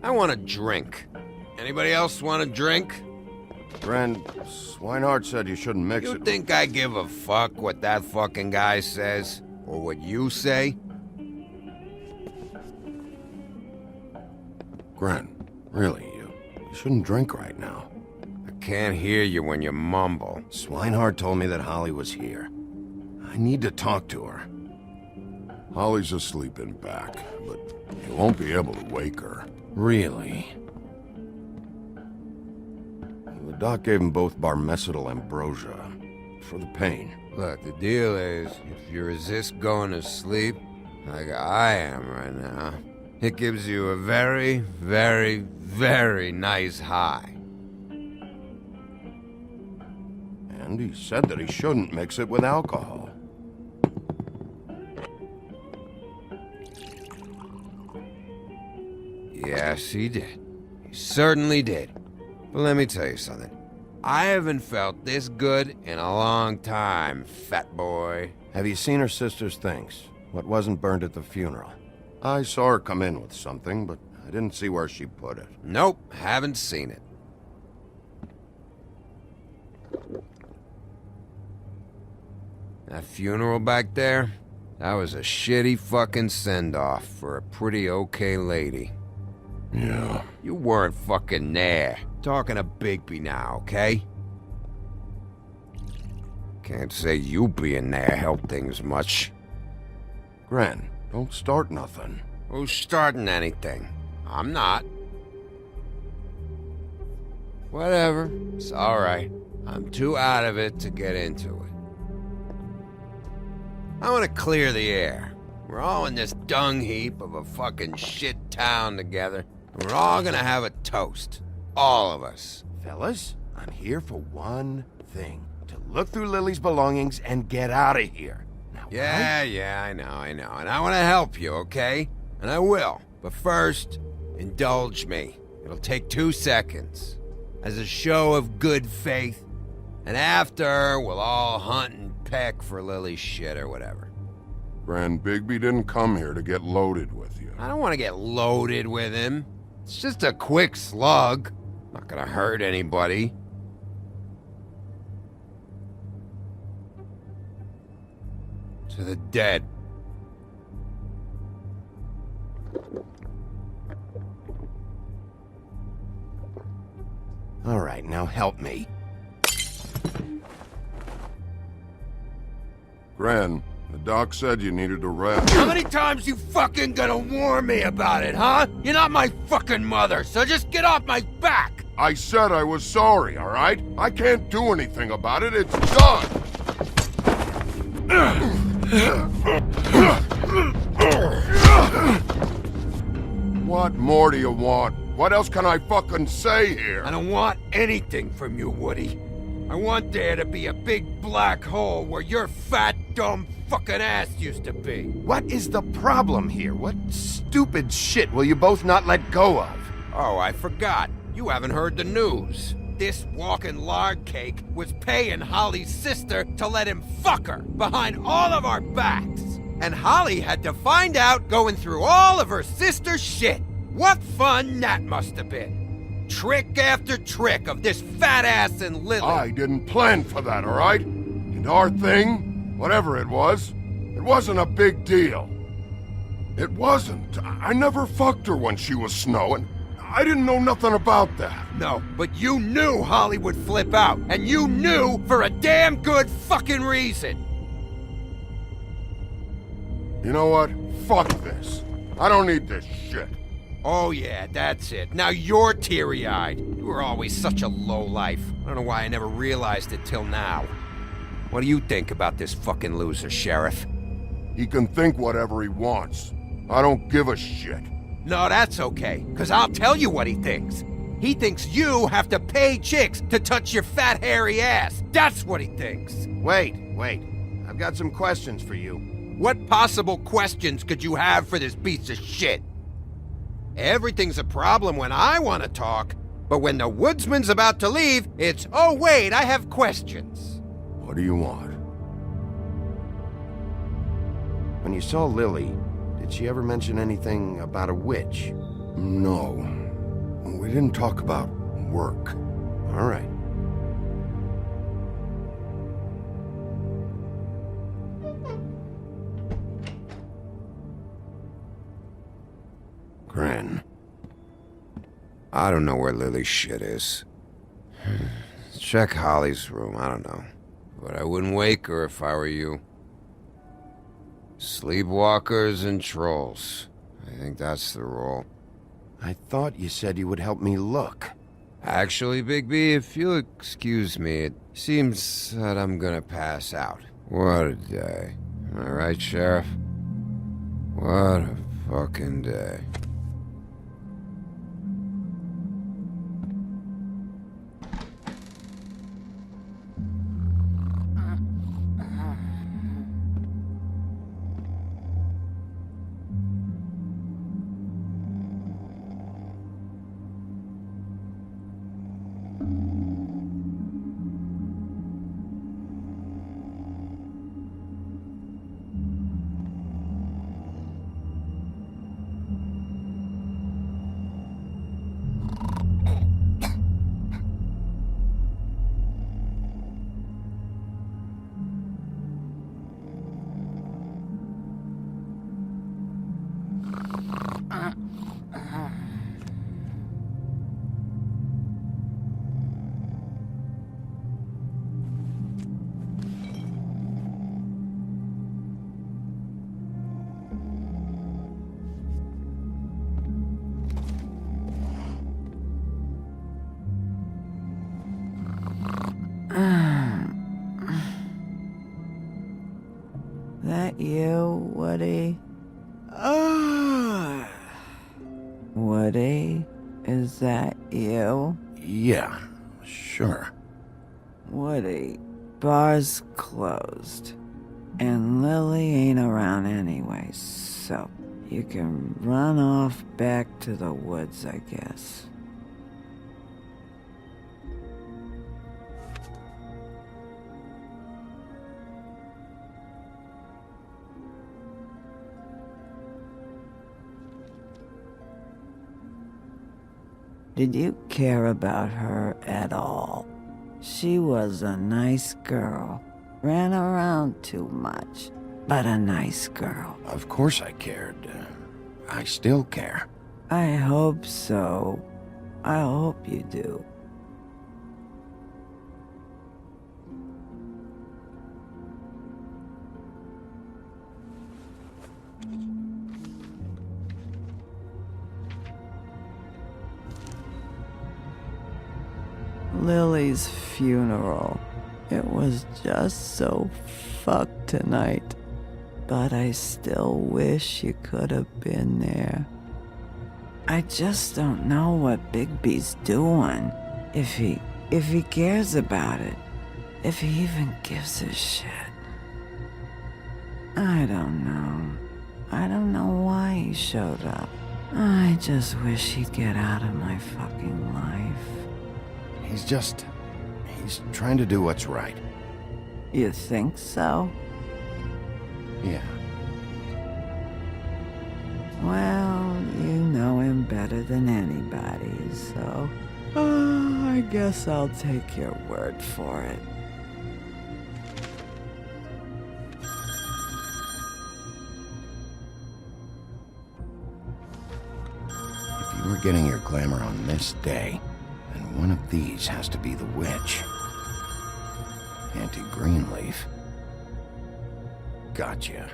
Speaker 8: I want a drink. Anybody else want a drink?
Speaker 3: Gren, Swinehart said you shouldn't mix
Speaker 8: You
Speaker 3: it.
Speaker 8: think I give a fuck what that fucking guy says? Or what you say?
Speaker 3: Gren, really, you shouldn't drink right now.
Speaker 8: I can't hear you when you mumble.
Speaker 3: Swinehart told me that Holly was here. I need to talk to her.
Speaker 11: Holly's asleep in back, but you won't be able to wake her.
Speaker 3: Really? The doc gave them both barmecidal ambrosia for the pain.
Speaker 8: Look, the deal is, if you resist going to sleep, like I am right now, it gives you a very, very, very nice high.
Speaker 3: And he said that he shouldn't mix it with alcohol.
Speaker 8: Yes, he did. He certainly did. But let me tell you something. I haven't felt this good in a long time, fat boy.
Speaker 3: Have you seen her sister's things? What wasn't burned at the funeral? I saw her come in with something, but I didn't see where she put it.
Speaker 8: Nope, haven't seen it. That funeral back there? That was a shitty fucking send-off for a pretty okay lady.
Speaker 11: Yeah.
Speaker 8: You weren't fucking there. Talking to Bigby now, okay? Can't say you being there helped things much.
Speaker 3: Gren, don't start nothing.
Speaker 8: Who's starting anything? I'm not. Whatever. It's alright. I'm too out of it to get into it. I want to clear the air. We're all in this dung heap of a fucking shit town together. And we're all gonna have a toast. All of us.
Speaker 3: Fellas, I'm here for one thing. To look through Lily's belongings and get out of here. Now,
Speaker 8: Yeah, I know. And I want to help you, okay? And I will. But first, indulge me. It'll take 2 seconds. As a show of good faith. And after, we'll all hunt and peck for Lily's shit or whatever.
Speaker 11: Grand Bigby didn't come here to get loaded with you.
Speaker 8: I don't want to get loaded with him. It's just a quick slug. Not gonna hurt anybody. To the dead.
Speaker 3: All right, now help me.
Speaker 11: Gran, the doc said you needed a rest.
Speaker 8: How many times you fucking gonna warn me about it, huh? You're not my fucking mother, so just get off my back!
Speaker 11: I said I was sorry, all right? I can't do anything about it. It's done. What more do you want? What else can I fucking say here?
Speaker 8: I don't want anything from you, Woody. I want there to be a big black hole where your fat, dumb fucking ass used to be.
Speaker 3: What is the problem here? What stupid shit will you both not let go of?
Speaker 8: Oh, I forgot. You haven't heard the news. This walking lard cake was paying Holly's sister to let him fuck her behind all of our backs. And Holly had to find out going through all of her sister's shit. What fun that must have been. Trick after trick of this fat ass and Lily.
Speaker 11: I didn't plan for that, all right? And our thing, whatever it wasn't a big deal. It wasn't. I never fucked her when she was snowing. I didn't know nothing about that.
Speaker 8: No, but you knew Holly would flip out, and you knew for a damn good fucking reason.
Speaker 11: You know what? Fuck this. I don't need this shit.
Speaker 8: Oh yeah, that's it. Now you're teary-eyed. You were always such a lowlife. I don't know why I never realized it till now. What do you think about this fucking loser, Sheriff?
Speaker 11: He can think whatever he wants. I don't give a shit.
Speaker 8: No, that's okay, because I'll tell you what he thinks. He thinks you have to pay chicks to touch your fat, hairy ass. That's what he thinks.
Speaker 3: Wait. I've got some questions for you.
Speaker 8: What possible questions could you have for this piece of shit? Everything's a problem when I want to talk, but when the woodsman's about to leave, it's, oh wait, I have questions.
Speaker 11: What do you want?
Speaker 3: When you saw Lily, did she ever mention anything about a witch?
Speaker 11: No. We didn't talk about work.
Speaker 3: All right. Grin. I don't know where Lily's shit is. Check Holly's room, I don't know. But I wouldn't wake her if I were you. Sleepwalkers and trolls. I think that's the rule. I thought you said you would help me look. Actually, Bigby, if you'll excuse me, it seems that I'm gonna pass out. What a day. Am I right, Sheriff? What a fucking day.
Speaker 6: That you, Woody? Woody? Is that you?
Speaker 3: Yeah, sure.
Speaker 6: Woody, bar's closed. And Lily ain't around anyway, so you can run off back to the woods, I guess. Did you care about her at all? She was a nice girl. Ran around too much, but a nice girl.
Speaker 3: Of course I cared. I still care.
Speaker 6: I hope so. I hope you do. Lily's funeral. It was just so fucked tonight. But I still wish you could have been there. I just don't know what Bigby's doing. If he cares about it. If he even gives a shit. I don't know. I don't know why he showed up. I just wish he'd get out of my fucking life.
Speaker 3: He's trying to do what's right.
Speaker 6: You think so?
Speaker 3: Yeah.
Speaker 6: Well, you know him better than anybody, so... I guess I'll take your word for it.
Speaker 3: If you were getting your glamour on this day, then one of these has to be the witch. Auntie Greenleaf. Gotcha.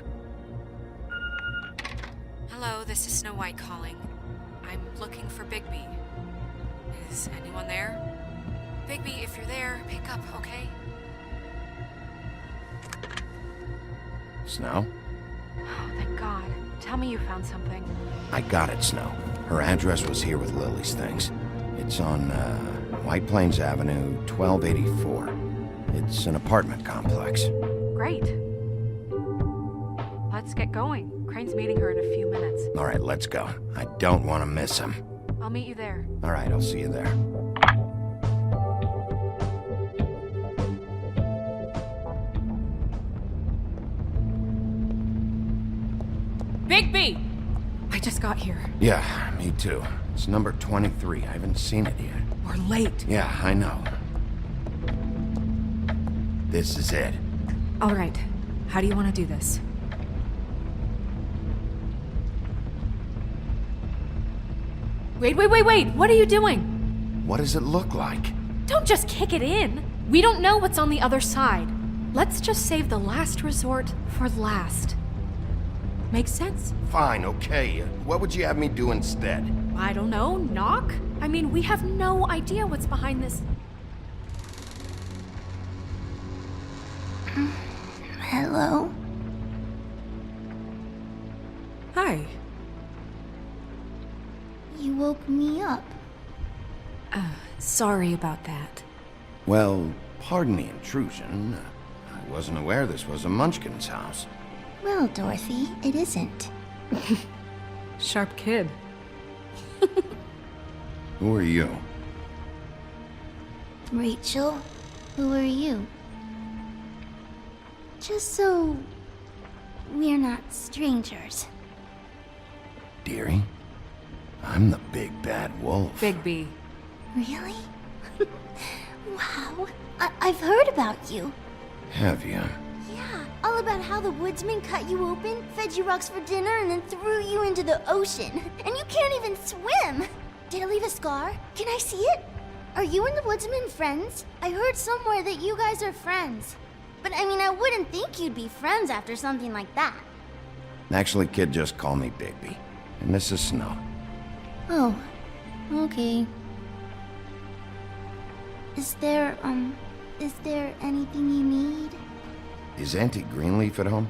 Speaker 5: Hello, this is Snow White calling. I'm looking for Bigby. Is anyone there? Bigby, if you're there, pick up, okay?
Speaker 3: Snow?
Speaker 5: Oh, thank God. Tell me you found something.
Speaker 3: I got it, Snow. Her address was here with Lily's things. It's on, White Plains Avenue, 1284. It's an apartment complex.
Speaker 5: Great. Let's get going. Crane's meeting her in a few minutes.
Speaker 3: All right, let's go. I don't want to miss him.
Speaker 5: I'll meet you there.
Speaker 3: All right, I'll see you there.
Speaker 5: Bigby! I just got here.
Speaker 3: Yeah, me too. It's number 23. I haven't seen it yet.
Speaker 5: We're late.
Speaker 3: Yeah, I know. This is it.
Speaker 5: All right. How do you want to do this? Wait, what are you doing?
Speaker 3: What does it look like?
Speaker 5: Don't just kick it in. We don't know what's on the other side. Let's just save the last resort for last. Makes sense?
Speaker 3: Fine, okay. What would you have me do instead?
Speaker 5: I don't know, knock? I mean, we have no idea what's behind this.
Speaker 14: Hello?
Speaker 5: Hi.
Speaker 14: You woke me up.
Speaker 5: Sorry about that.
Speaker 3: Well, pardon the intrusion. I wasn't aware this was a Munchkin's house.
Speaker 14: Well, Dorothy, it isn't.
Speaker 5: Sharp kid.
Speaker 3: Who are you?
Speaker 14: Rachel, who are you? Just so we're not strangers.
Speaker 3: Dearie? I'm the big bad wolf.
Speaker 5: Bigby.
Speaker 14: Really? Wow. I've heard about you.
Speaker 3: Have you?
Speaker 14: Yeah, all about how the woodsman cut you open, fed you rocks for dinner, and then threw you into the ocean. And you can't even swim! Did it leave a scar? Can I see it? Are you and the woodsman friends? I heard somewhere that you guys are friends. But I mean, I wouldn't think you'd be friends after something like that.
Speaker 3: Actually, kid, just call me Bigby. And this is Snow.
Speaker 14: Oh, okay. Is there anything you need?
Speaker 3: Is Auntie Greenleaf at home?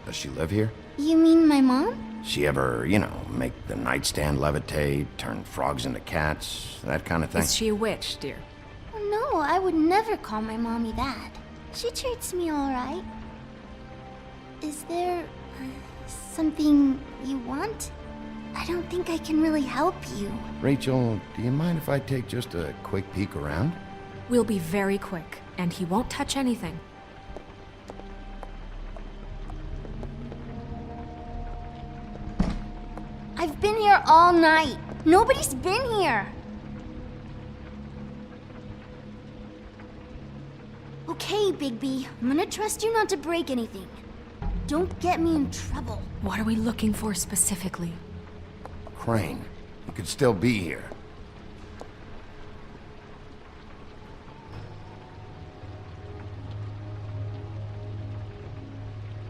Speaker 3: Does she live here?
Speaker 14: You mean my mom?
Speaker 3: She ever, make the nightstand levitate, turn frogs into cats, that kind of thing?
Speaker 5: Is she a witch, dear?
Speaker 14: Oh, no, I would never call my mommy that. She treats me all right. Is there something you want? I don't think I can really help you.
Speaker 3: Rachel, do you mind if I take just a quick peek around?
Speaker 5: We'll be very quick, and he won't touch anything.
Speaker 14: I've been here all night. Nobody's been here. Okay, Bigby. I'm gonna trust you not to break anything. Don't get me in trouble.
Speaker 5: What are we looking for specifically?
Speaker 3: Crane, you could still be here.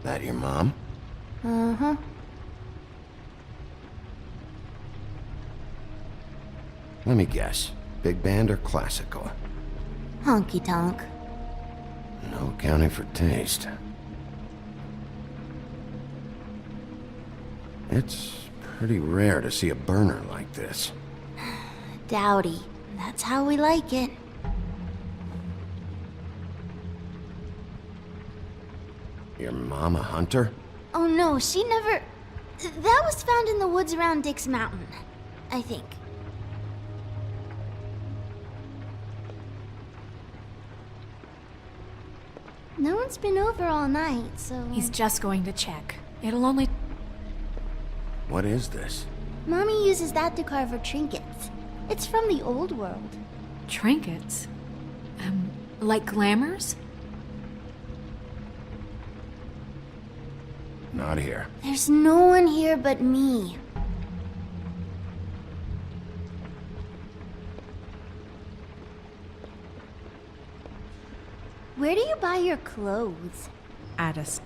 Speaker 3: That your mom?
Speaker 14: Uh-huh.
Speaker 3: Let me guess. Big band or classical?
Speaker 14: Honky tonk.
Speaker 3: No accounting for taste. It's pretty rare to see a burner like this.
Speaker 14: Dowdy. That's how we like it.
Speaker 3: Your mom a hunter?
Speaker 14: Oh no, she never... That was found in the woods around Dick's Mountain, I think. No one's been over all night, so...
Speaker 5: He's just going to check. It'll only...
Speaker 3: What is this?
Speaker 14: Mommy uses that to carve her trinkets. It's from the old world.
Speaker 5: Trinkets? Like glamours?
Speaker 3: Not here.
Speaker 14: There's no one here but me. Where do you buy your clothes?
Speaker 6: Addis.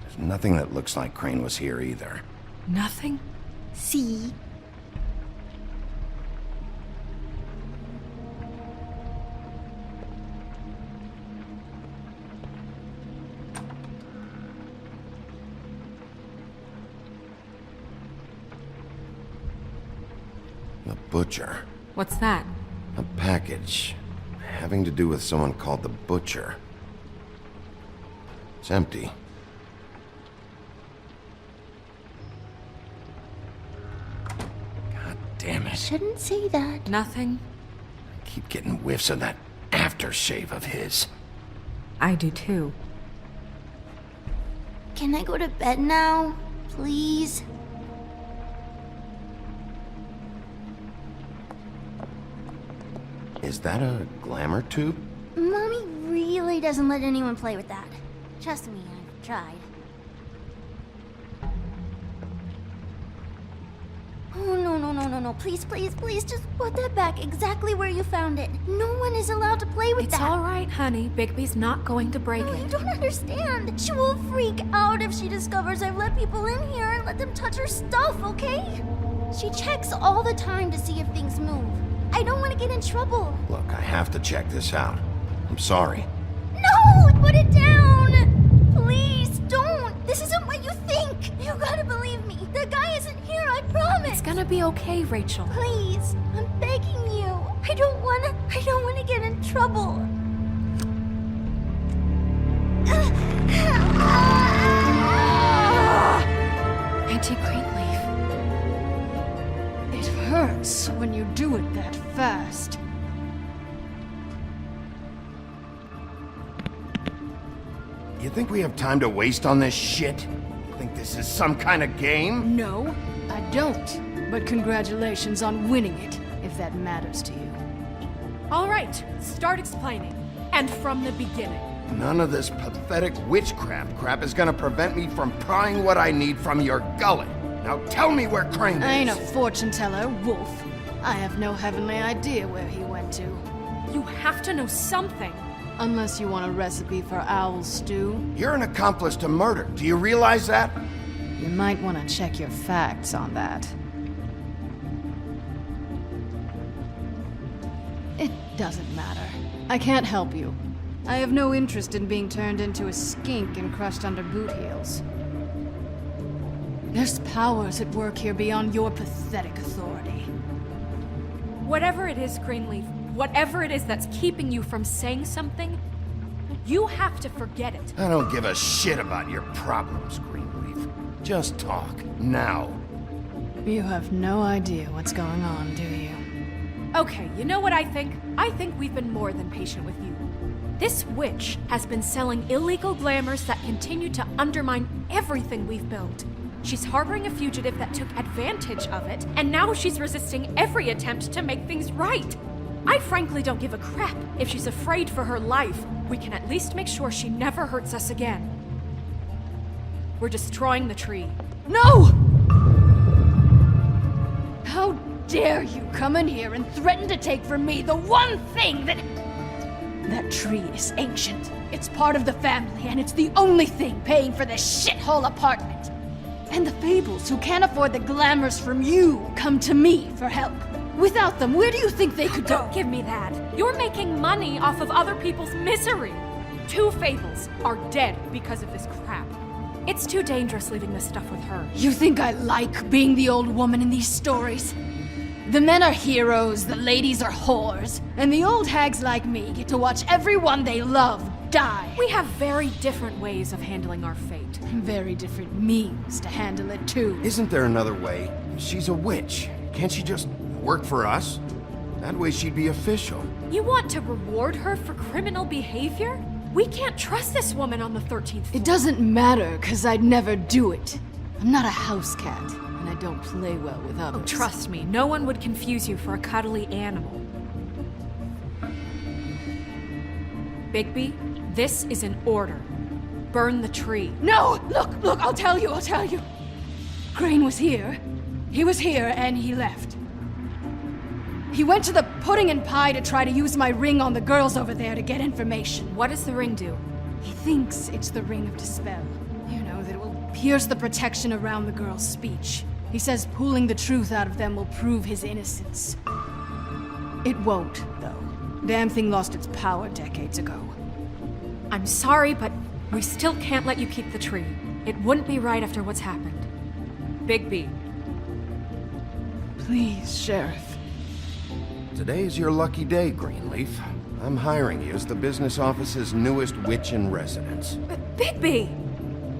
Speaker 3: There's nothing that looks like Crane was here either.
Speaker 5: Nothing?
Speaker 14: See?
Speaker 3: The Butcher.
Speaker 5: What's that?
Speaker 3: A package having to do with someone called the Butcher. It's empty. God damn it.
Speaker 14: Shouldn't say that.
Speaker 5: Nothing?
Speaker 3: I keep getting whiffs of that aftershave of his.
Speaker 5: I do too.
Speaker 14: Can I go to bed now? Please?
Speaker 3: Is that a glamour tube?
Speaker 14: Mommy really doesn't let anyone play with that. Trust me, I've tried.
Speaker 15: No, please, please, please, just put that back exactly where you found it. No one is allowed to play with
Speaker 5: It's
Speaker 15: that.
Speaker 5: all right, honey. Bigby's not going to break
Speaker 15: No, you
Speaker 5: it.
Speaker 15: don't understand. She will freak out if she discovers I've let people in here and let them touch her stuff, okay? She checks all the time to see if things move. I don't want to get in trouble.
Speaker 3: Look, I have to check this out. I'm sorry.
Speaker 15: No! Put it down! Please, don't! This isn't what you think! You gotta believe me. The guy isn't here, I promise!
Speaker 5: It's gonna be okay, Rachel.
Speaker 15: Please, I'm begging you. I don't wanna get in trouble.
Speaker 5: Auntie Greenleaf.
Speaker 16: It hurts when you do it that fast.
Speaker 3: You think we have time to waste on this shit? You think this is some kind of game?
Speaker 16: No, I don't. But congratulations on winning it, if that matters to you.
Speaker 5: All right, start explaining. And from the beginning.
Speaker 3: None of this pathetic witchcraft crap is gonna prevent me from prying what I need from your gullet. Now tell me where Crane is.
Speaker 16: I ain't a fortune teller, Wolf. I have no heavenly idea where he went to.
Speaker 5: You have to know something.
Speaker 16: Unless you want a recipe for owl stew.
Speaker 3: You're an accomplice to murder. Do you realize that?
Speaker 16: You might want to check your facts on that. It doesn't matter. I can't help you. I have no interest in being turned into a skink and crushed under boot heels. There's powers at work here beyond your pathetic authority.
Speaker 5: Whatever it is, Greenleaf, whatever it is that's keeping you from saying something, you have to forget it.
Speaker 3: I don't give a shit about your problems, Greenleaf. Just talk, now.
Speaker 16: You have no idea what's going on, do you?
Speaker 5: Okay, you know what I think? I think we've been more than patient with you. This witch has been selling illegal glamours that continue to undermine everything we've built. She's harboring a fugitive that took advantage of it, and now she's resisting every attempt to make things right. I frankly don't give a crap if she's afraid for her life. We can at least make sure she never hurts us again. We're destroying the tree.
Speaker 16: No! How dare you come in here and threaten to take from me the one thing that... That tree is ancient. It's part of the family, and it's the only thing paying for this shithole apartment. And the Fables, who can't afford the glamours from you, come to me for help. Without them, where do you think they could go?
Speaker 5: Don't give me that. You're making money off of other people's misery. 2 Fables are dead because of this crap. It's too dangerous leaving this stuff with her.
Speaker 16: You think I like being the old woman in these stories? The men are heroes, the ladies are whores, and the old hags like me get to watch everyone they love die.
Speaker 5: We have very different ways of handling our fate.
Speaker 16: Very different means to handle it, too.
Speaker 3: Isn't there another way? She's a witch. Can't she just work for us? That way she'd be official.
Speaker 5: You want to reward her for criminal behavior? We can't trust this woman on the 13th floor.
Speaker 16: It doesn't matter, because I'd never do it. I'm not a house cat, and I don't play well with others.
Speaker 5: Oh, trust me, no one would confuse you for a cuddly animal. Bigby, this is an order. Burn the tree.
Speaker 16: No! Look, I'll tell you. Crane was here. He was here, and he left. He went to the pudding and pie to try to use my ring on the girls over there to get information.
Speaker 5: What does the ring do?
Speaker 16: He thinks it's the ring of dispel. You know, that it will pierce the protection around the girls' speech. He says pulling the truth out of them will prove his innocence. It won't, though. Damn thing lost its power decades ago.
Speaker 5: I'm sorry, but we still can't let you keep the tree. It wouldn't be right after what's happened. Bigby.
Speaker 16: Please, Sheriff.
Speaker 3: Today is your lucky day, Greenleaf. I'm hiring you as the business office's newest witch in residence.
Speaker 5: But Bigby!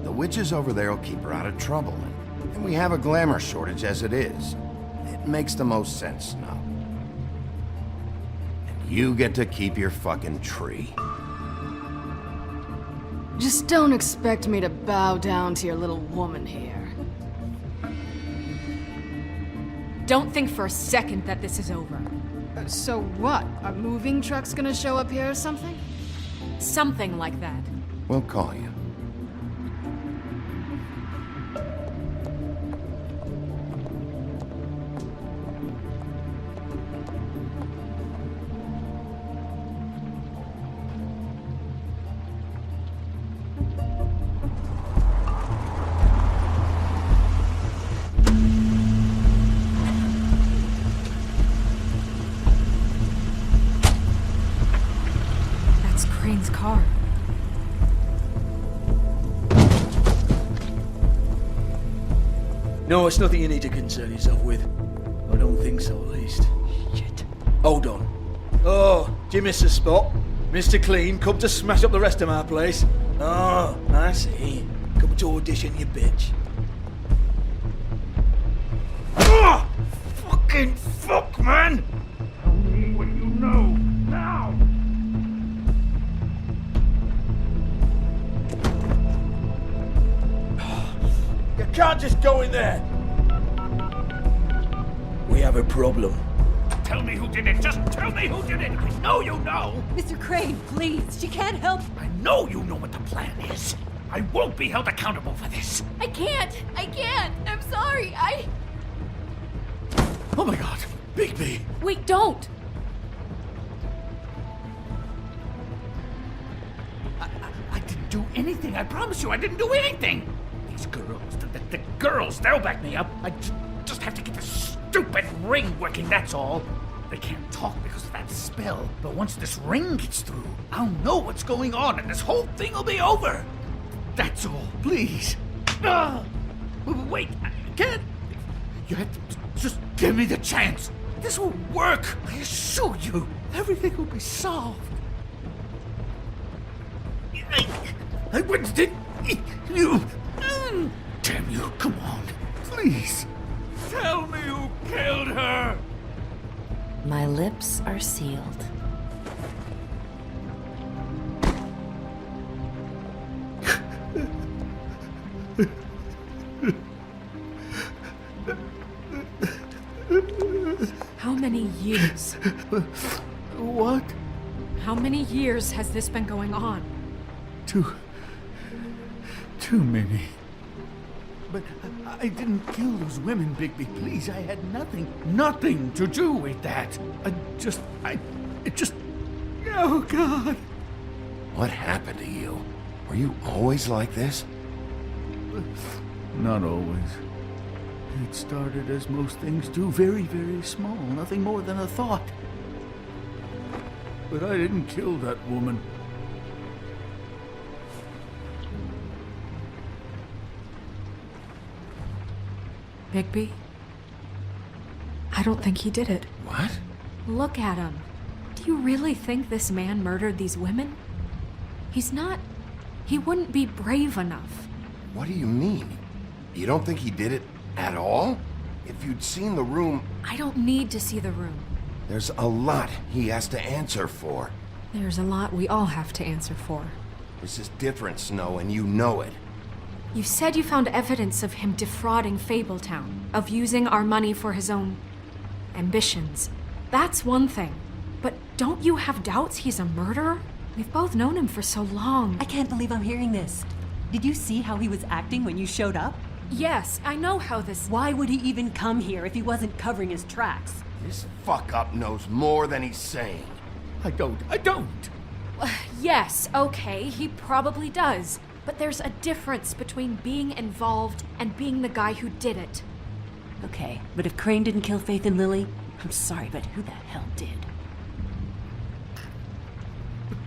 Speaker 3: The witches over there will keep her out of trouble, and we have a glamour shortage as it is. It makes the most sense now. And you get to keep your fucking tree.
Speaker 16: Just don't expect me to bow down to your little woman here.
Speaker 5: Don't think for a second that this is over.
Speaker 16: So what? Are moving trucks gonna show up here or something?
Speaker 5: Something like that.
Speaker 3: We'll call you.
Speaker 5: That's Crane's car.
Speaker 17: No, it's nothing you need to concern yourself with. I don't think so, at least. Shit. Hold on. Oh, do you miss the spot? Mr. Clean, come to smash up the rest of my place. Oh, I see. Come to audition, you bitch. Oh! Fucking fuck, man! Tell me what you know, now! You can't just go in there! We have a problem.
Speaker 10: Tell me who did it! Just tell me who did it! I know you know!
Speaker 18: Mr. Crane, please, she can't help.
Speaker 10: I know you know what the plan is! I won't be held accountable for this!
Speaker 16: I can't! I'm sorry,
Speaker 17: Oh my god! Bigby!
Speaker 16: Wait, don't!
Speaker 10: I didn't do anything, I promise you, I didn't do anything! These girls, the girls, they'll back me up. I just have to get this stupid ring working, that's all. They can't talk because of that spell, but once this ring gets through, I'll know what's going on and this whole thing will be over. That's all, please. Wait, I can't. You have to just give me the chance. This will work, I assure you. Everything will be solved. I wouldn't did you. Damn you, come on, please. Tell me who killed her.
Speaker 9: My lips are sealed.
Speaker 5: How many years?
Speaker 1: What?
Speaker 5: How many years has this been going on?
Speaker 1: Too many.
Speaker 10: But I didn't kill those women, Bigby. Please, I had nothing to do with that. It just... Oh, God.
Speaker 3: What happened to you? Were you always like this?
Speaker 1: Not always. It started as most things do, very, very small, nothing more than a thought. But I didn't kill that woman.
Speaker 5: Bigby? I don't think he did it.
Speaker 3: What?
Speaker 5: Look at him. Do you really think this man murdered these women? He's not... He wouldn't be brave enough.
Speaker 3: What do you mean? You don't think he did it at all? If you'd seen the room...
Speaker 5: I don't need to see the room.
Speaker 3: There's a lot he has to answer for.
Speaker 5: There's a lot we all have to answer for.
Speaker 3: This is different, Snow, and you know it.
Speaker 5: You said you found evidence of him defrauding Fabletown, of using our money for his own ambitions. That's one thing. But don't you have doubts he's a murderer? We've both known him for so long.
Speaker 18: I can't believe I'm hearing this. Did you see how he was acting when you showed up?
Speaker 5: Yes, I know how this...
Speaker 18: Why would he even come here if he wasn't covering his tracks?
Speaker 3: This fuck-up knows more than he's saying.
Speaker 10: I don't.
Speaker 5: Yes, okay, he probably does. But there's a difference between being involved and being the guy who did it.
Speaker 18: Okay, but if Crane didn't kill Faith and Lily, I'm sorry, but who the hell did?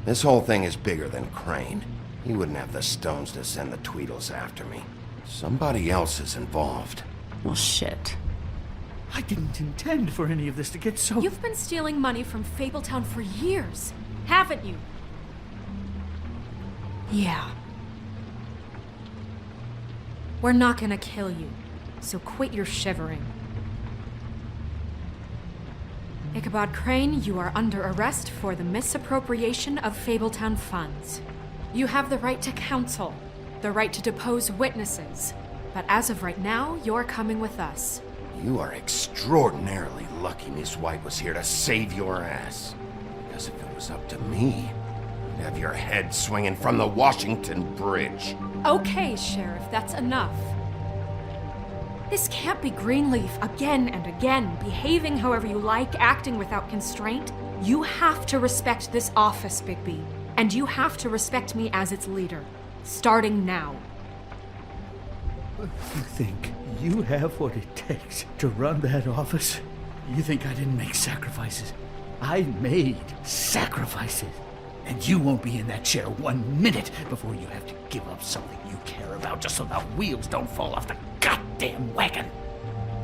Speaker 3: This whole thing is bigger than Crane. He wouldn't have the stones to send the Tweedles after me. Somebody else is involved.
Speaker 18: Well, shit.
Speaker 10: I didn't intend for any of this to get so...
Speaker 5: You've been stealing money from Fabletown for years, haven't you? Yeah. We're not gonna kill you, so quit your shivering. Ichabod Crane, you are under arrest for the misappropriation of Fabletown funds. You have the right to counsel, the right to depose witnesses, but as of right now, you're coming with us.
Speaker 3: You are extraordinarily lucky Miss White was here to save your ass. Because if it was up to me, you'd have your head swinging from the Washington Bridge.
Speaker 5: Okay, Sheriff, that's enough. This can't be Greenleaf again and again, behaving however you like, acting without constraint. You have to respect this office, Bigby. And you have to respect me as its leader. Starting now.
Speaker 17: You think you have what it takes to run that office? You think I didn't make sacrifices? I made sacrifices. And you won't be in that chair 1 minute before you have to give up something you care about just so the wheels don't fall off the goddamn wagon.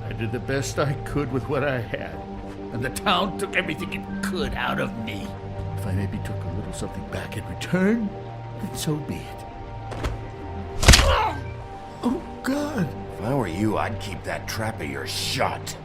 Speaker 17: I did the best I could with what I had, and the town took everything it could out of me. If I maybe took a little something back in return, then so be it. Oh, God!
Speaker 3: If I were you, I'd keep that trap of yours shut.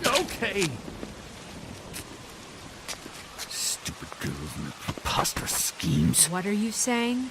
Speaker 17: Okay. Stupid girls and their preposterous schemes.
Speaker 5: What are you saying?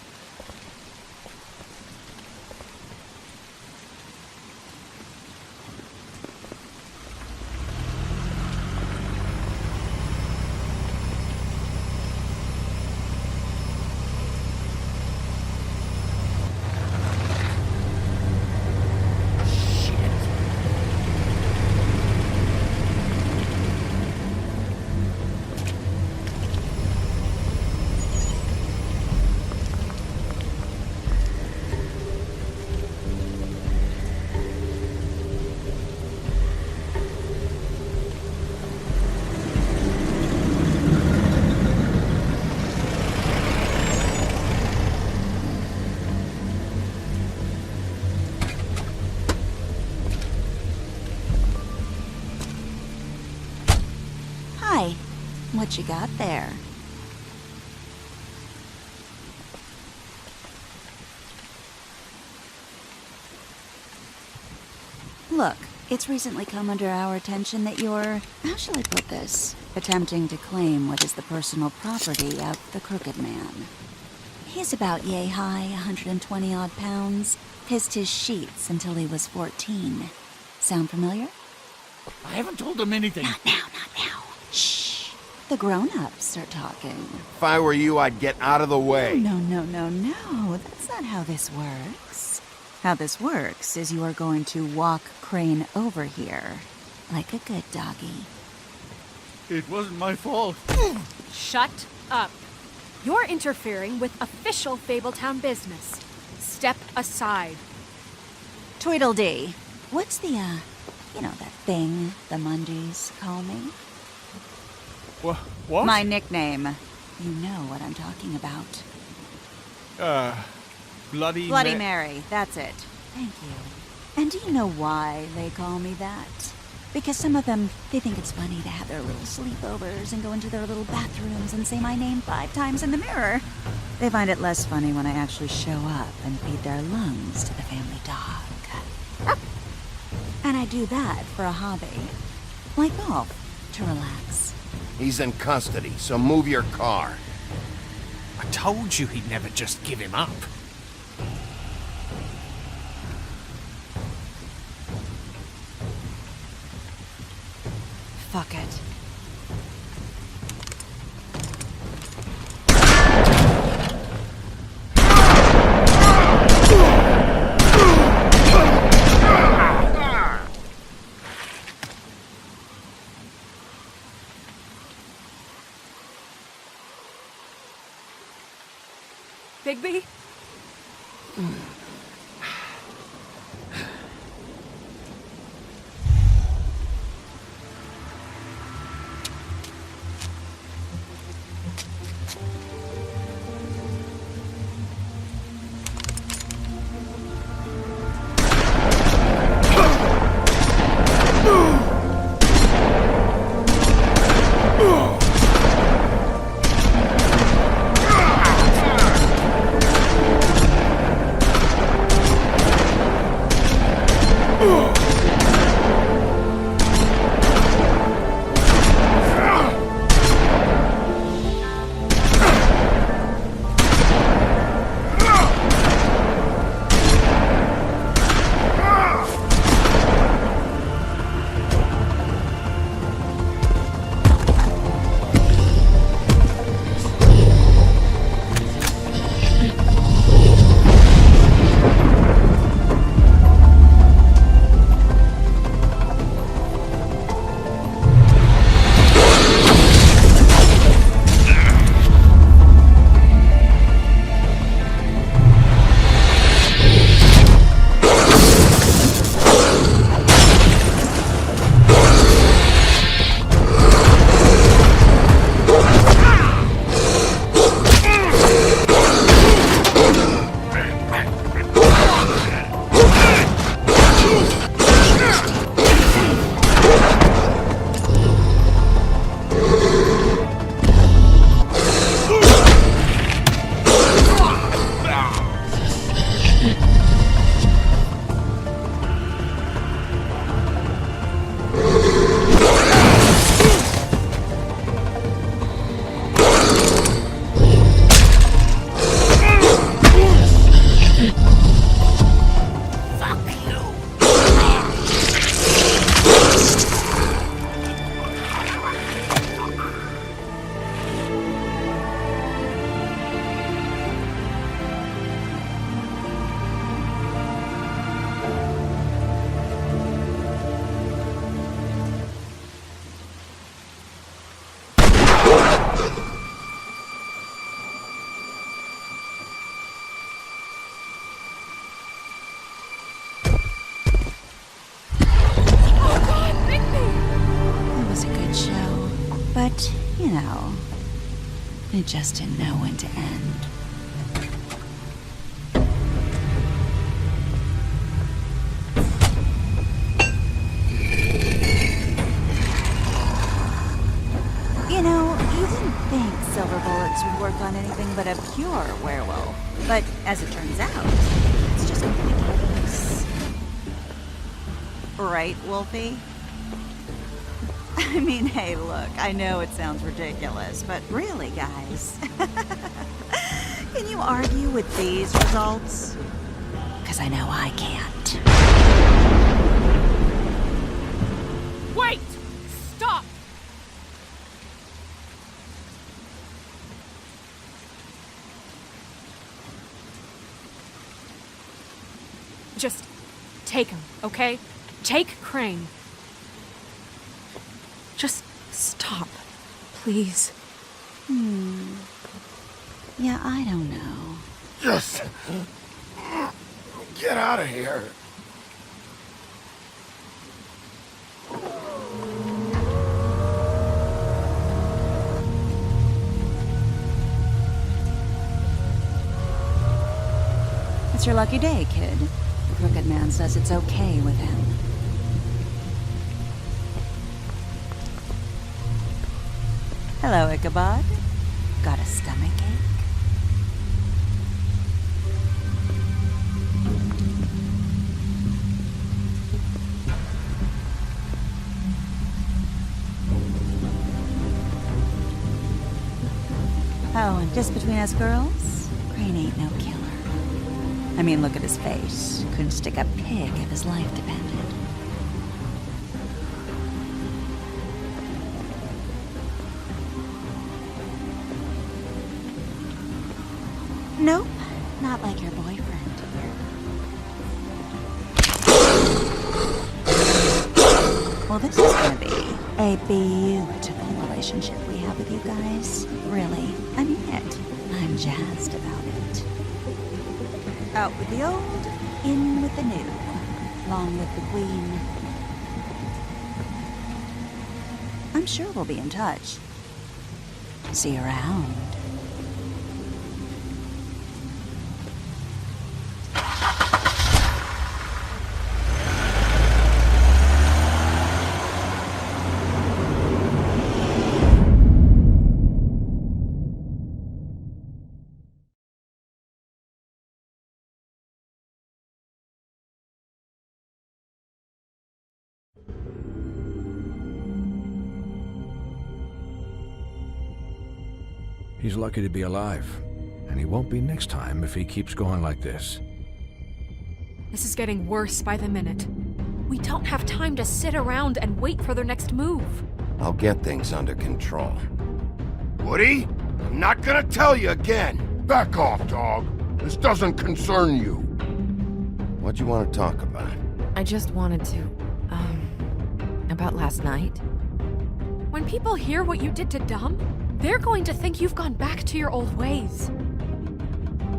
Speaker 19: Hi. What you got there? Look, it's recently come under our attention that you're, how shall I put this, attempting to claim what is the personal property of the Crooked Man. He's about yay high, 120 odd pounds, pissed his sheets until he was 14. Sound familiar?
Speaker 17: I haven't told them anything.
Speaker 19: Not now. Shh. The grown-ups are talking.
Speaker 3: If I were you, I'd get out of the way.
Speaker 19: No. That's not how this works. How this works is you are going to walk Crane over here. Like a good doggy.
Speaker 17: It wasn't my fault.
Speaker 5: Shut up. You're interfering with official Fabletown business. Step aside.
Speaker 19: Tweedledee. What's the, that thing the mundies call me?
Speaker 2: What?
Speaker 19: My nickname. You know what I'm talking about.
Speaker 2: Bloody
Speaker 19: Mary, that's it. Thank you. And do you know why they call me that? Because some of them, they think it's funny to have their little sleepovers and go into their little bathrooms and say my name 5 times in the mirror. They find it less funny when I actually show up and feed their lungs to the family dog. And I do that for a hobby. Like golf, to relax.
Speaker 3: He's in custody, so move your car.
Speaker 10: I told you he'd never just give him up.
Speaker 19: Fuck it.
Speaker 5: Bigby?
Speaker 19: It just didn't know when to end. You know, you didn't think silver bullets would work on anything but a pure werewolf. But as it turns out, it's just not the case. Right, Wolfie? I mean, hey, look, I know it sounds ridiculous, but really, guys, can you argue with these results? Because I know I can't.
Speaker 5: Wait! Stop! Just take him, okay? Take Crane. Just stop, please.
Speaker 19: Yeah, I don't know.
Speaker 3: Just get out of here.
Speaker 19: It's your lucky day, kid. The Crooked Man says it's okay with him. Hello, Ichabod. Got a stomachache? Oh, and just between us girls, Crane ain't no killer. I mean, look at his face. Couldn't stick a pig if his life depended. Nope, not like your boyfriend. Well, this is gonna be a beautiful relationship we have with you guys. Really, I mean it. I'm jazzed about it. Out with the old, in with the new. Long live the Queen. I'm sure we'll be in touch. See you around.
Speaker 12: He's lucky to be alive, and he won't be next time if he keeps going like this.
Speaker 5: This is getting worse by the minute. We don't have time to sit around and wait for their next move.
Speaker 3: I'll get things under control. Woody, I'm not gonna tell you again.
Speaker 20: Back off, dog. This doesn't concern you.
Speaker 3: What do you want to talk about?
Speaker 9: I just wanted to, about last night.
Speaker 5: When people hear what you did to Dom, they're going to think you've gone back to your old ways.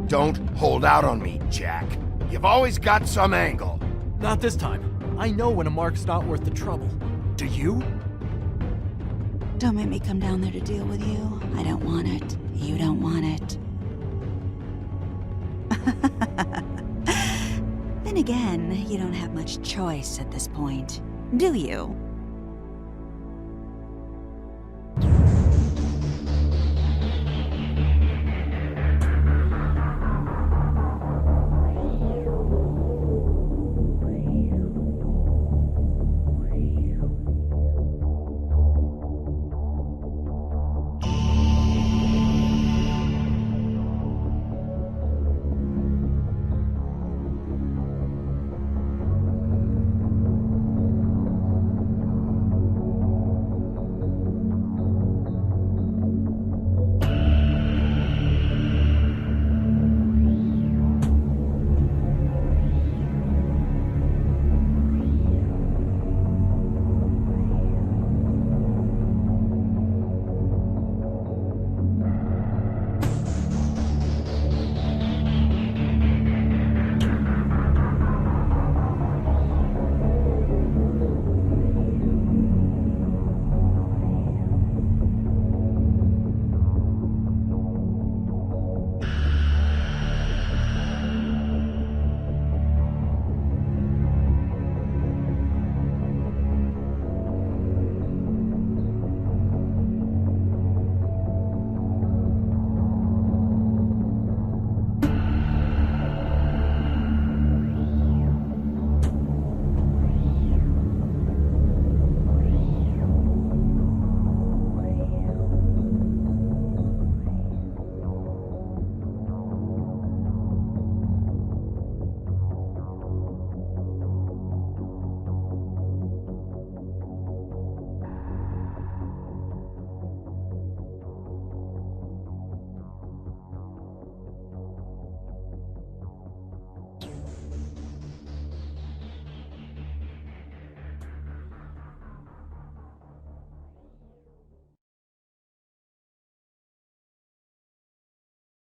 Speaker 3: Don't hold out on me, Jack. You've always got some angle.
Speaker 2: Not this time. I know when a mark's not worth the trouble. Do you?
Speaker 19: Don't make me come down there to deal with you. I don't want it. You don't want it. Then again, you don't have much choice at this point, do you?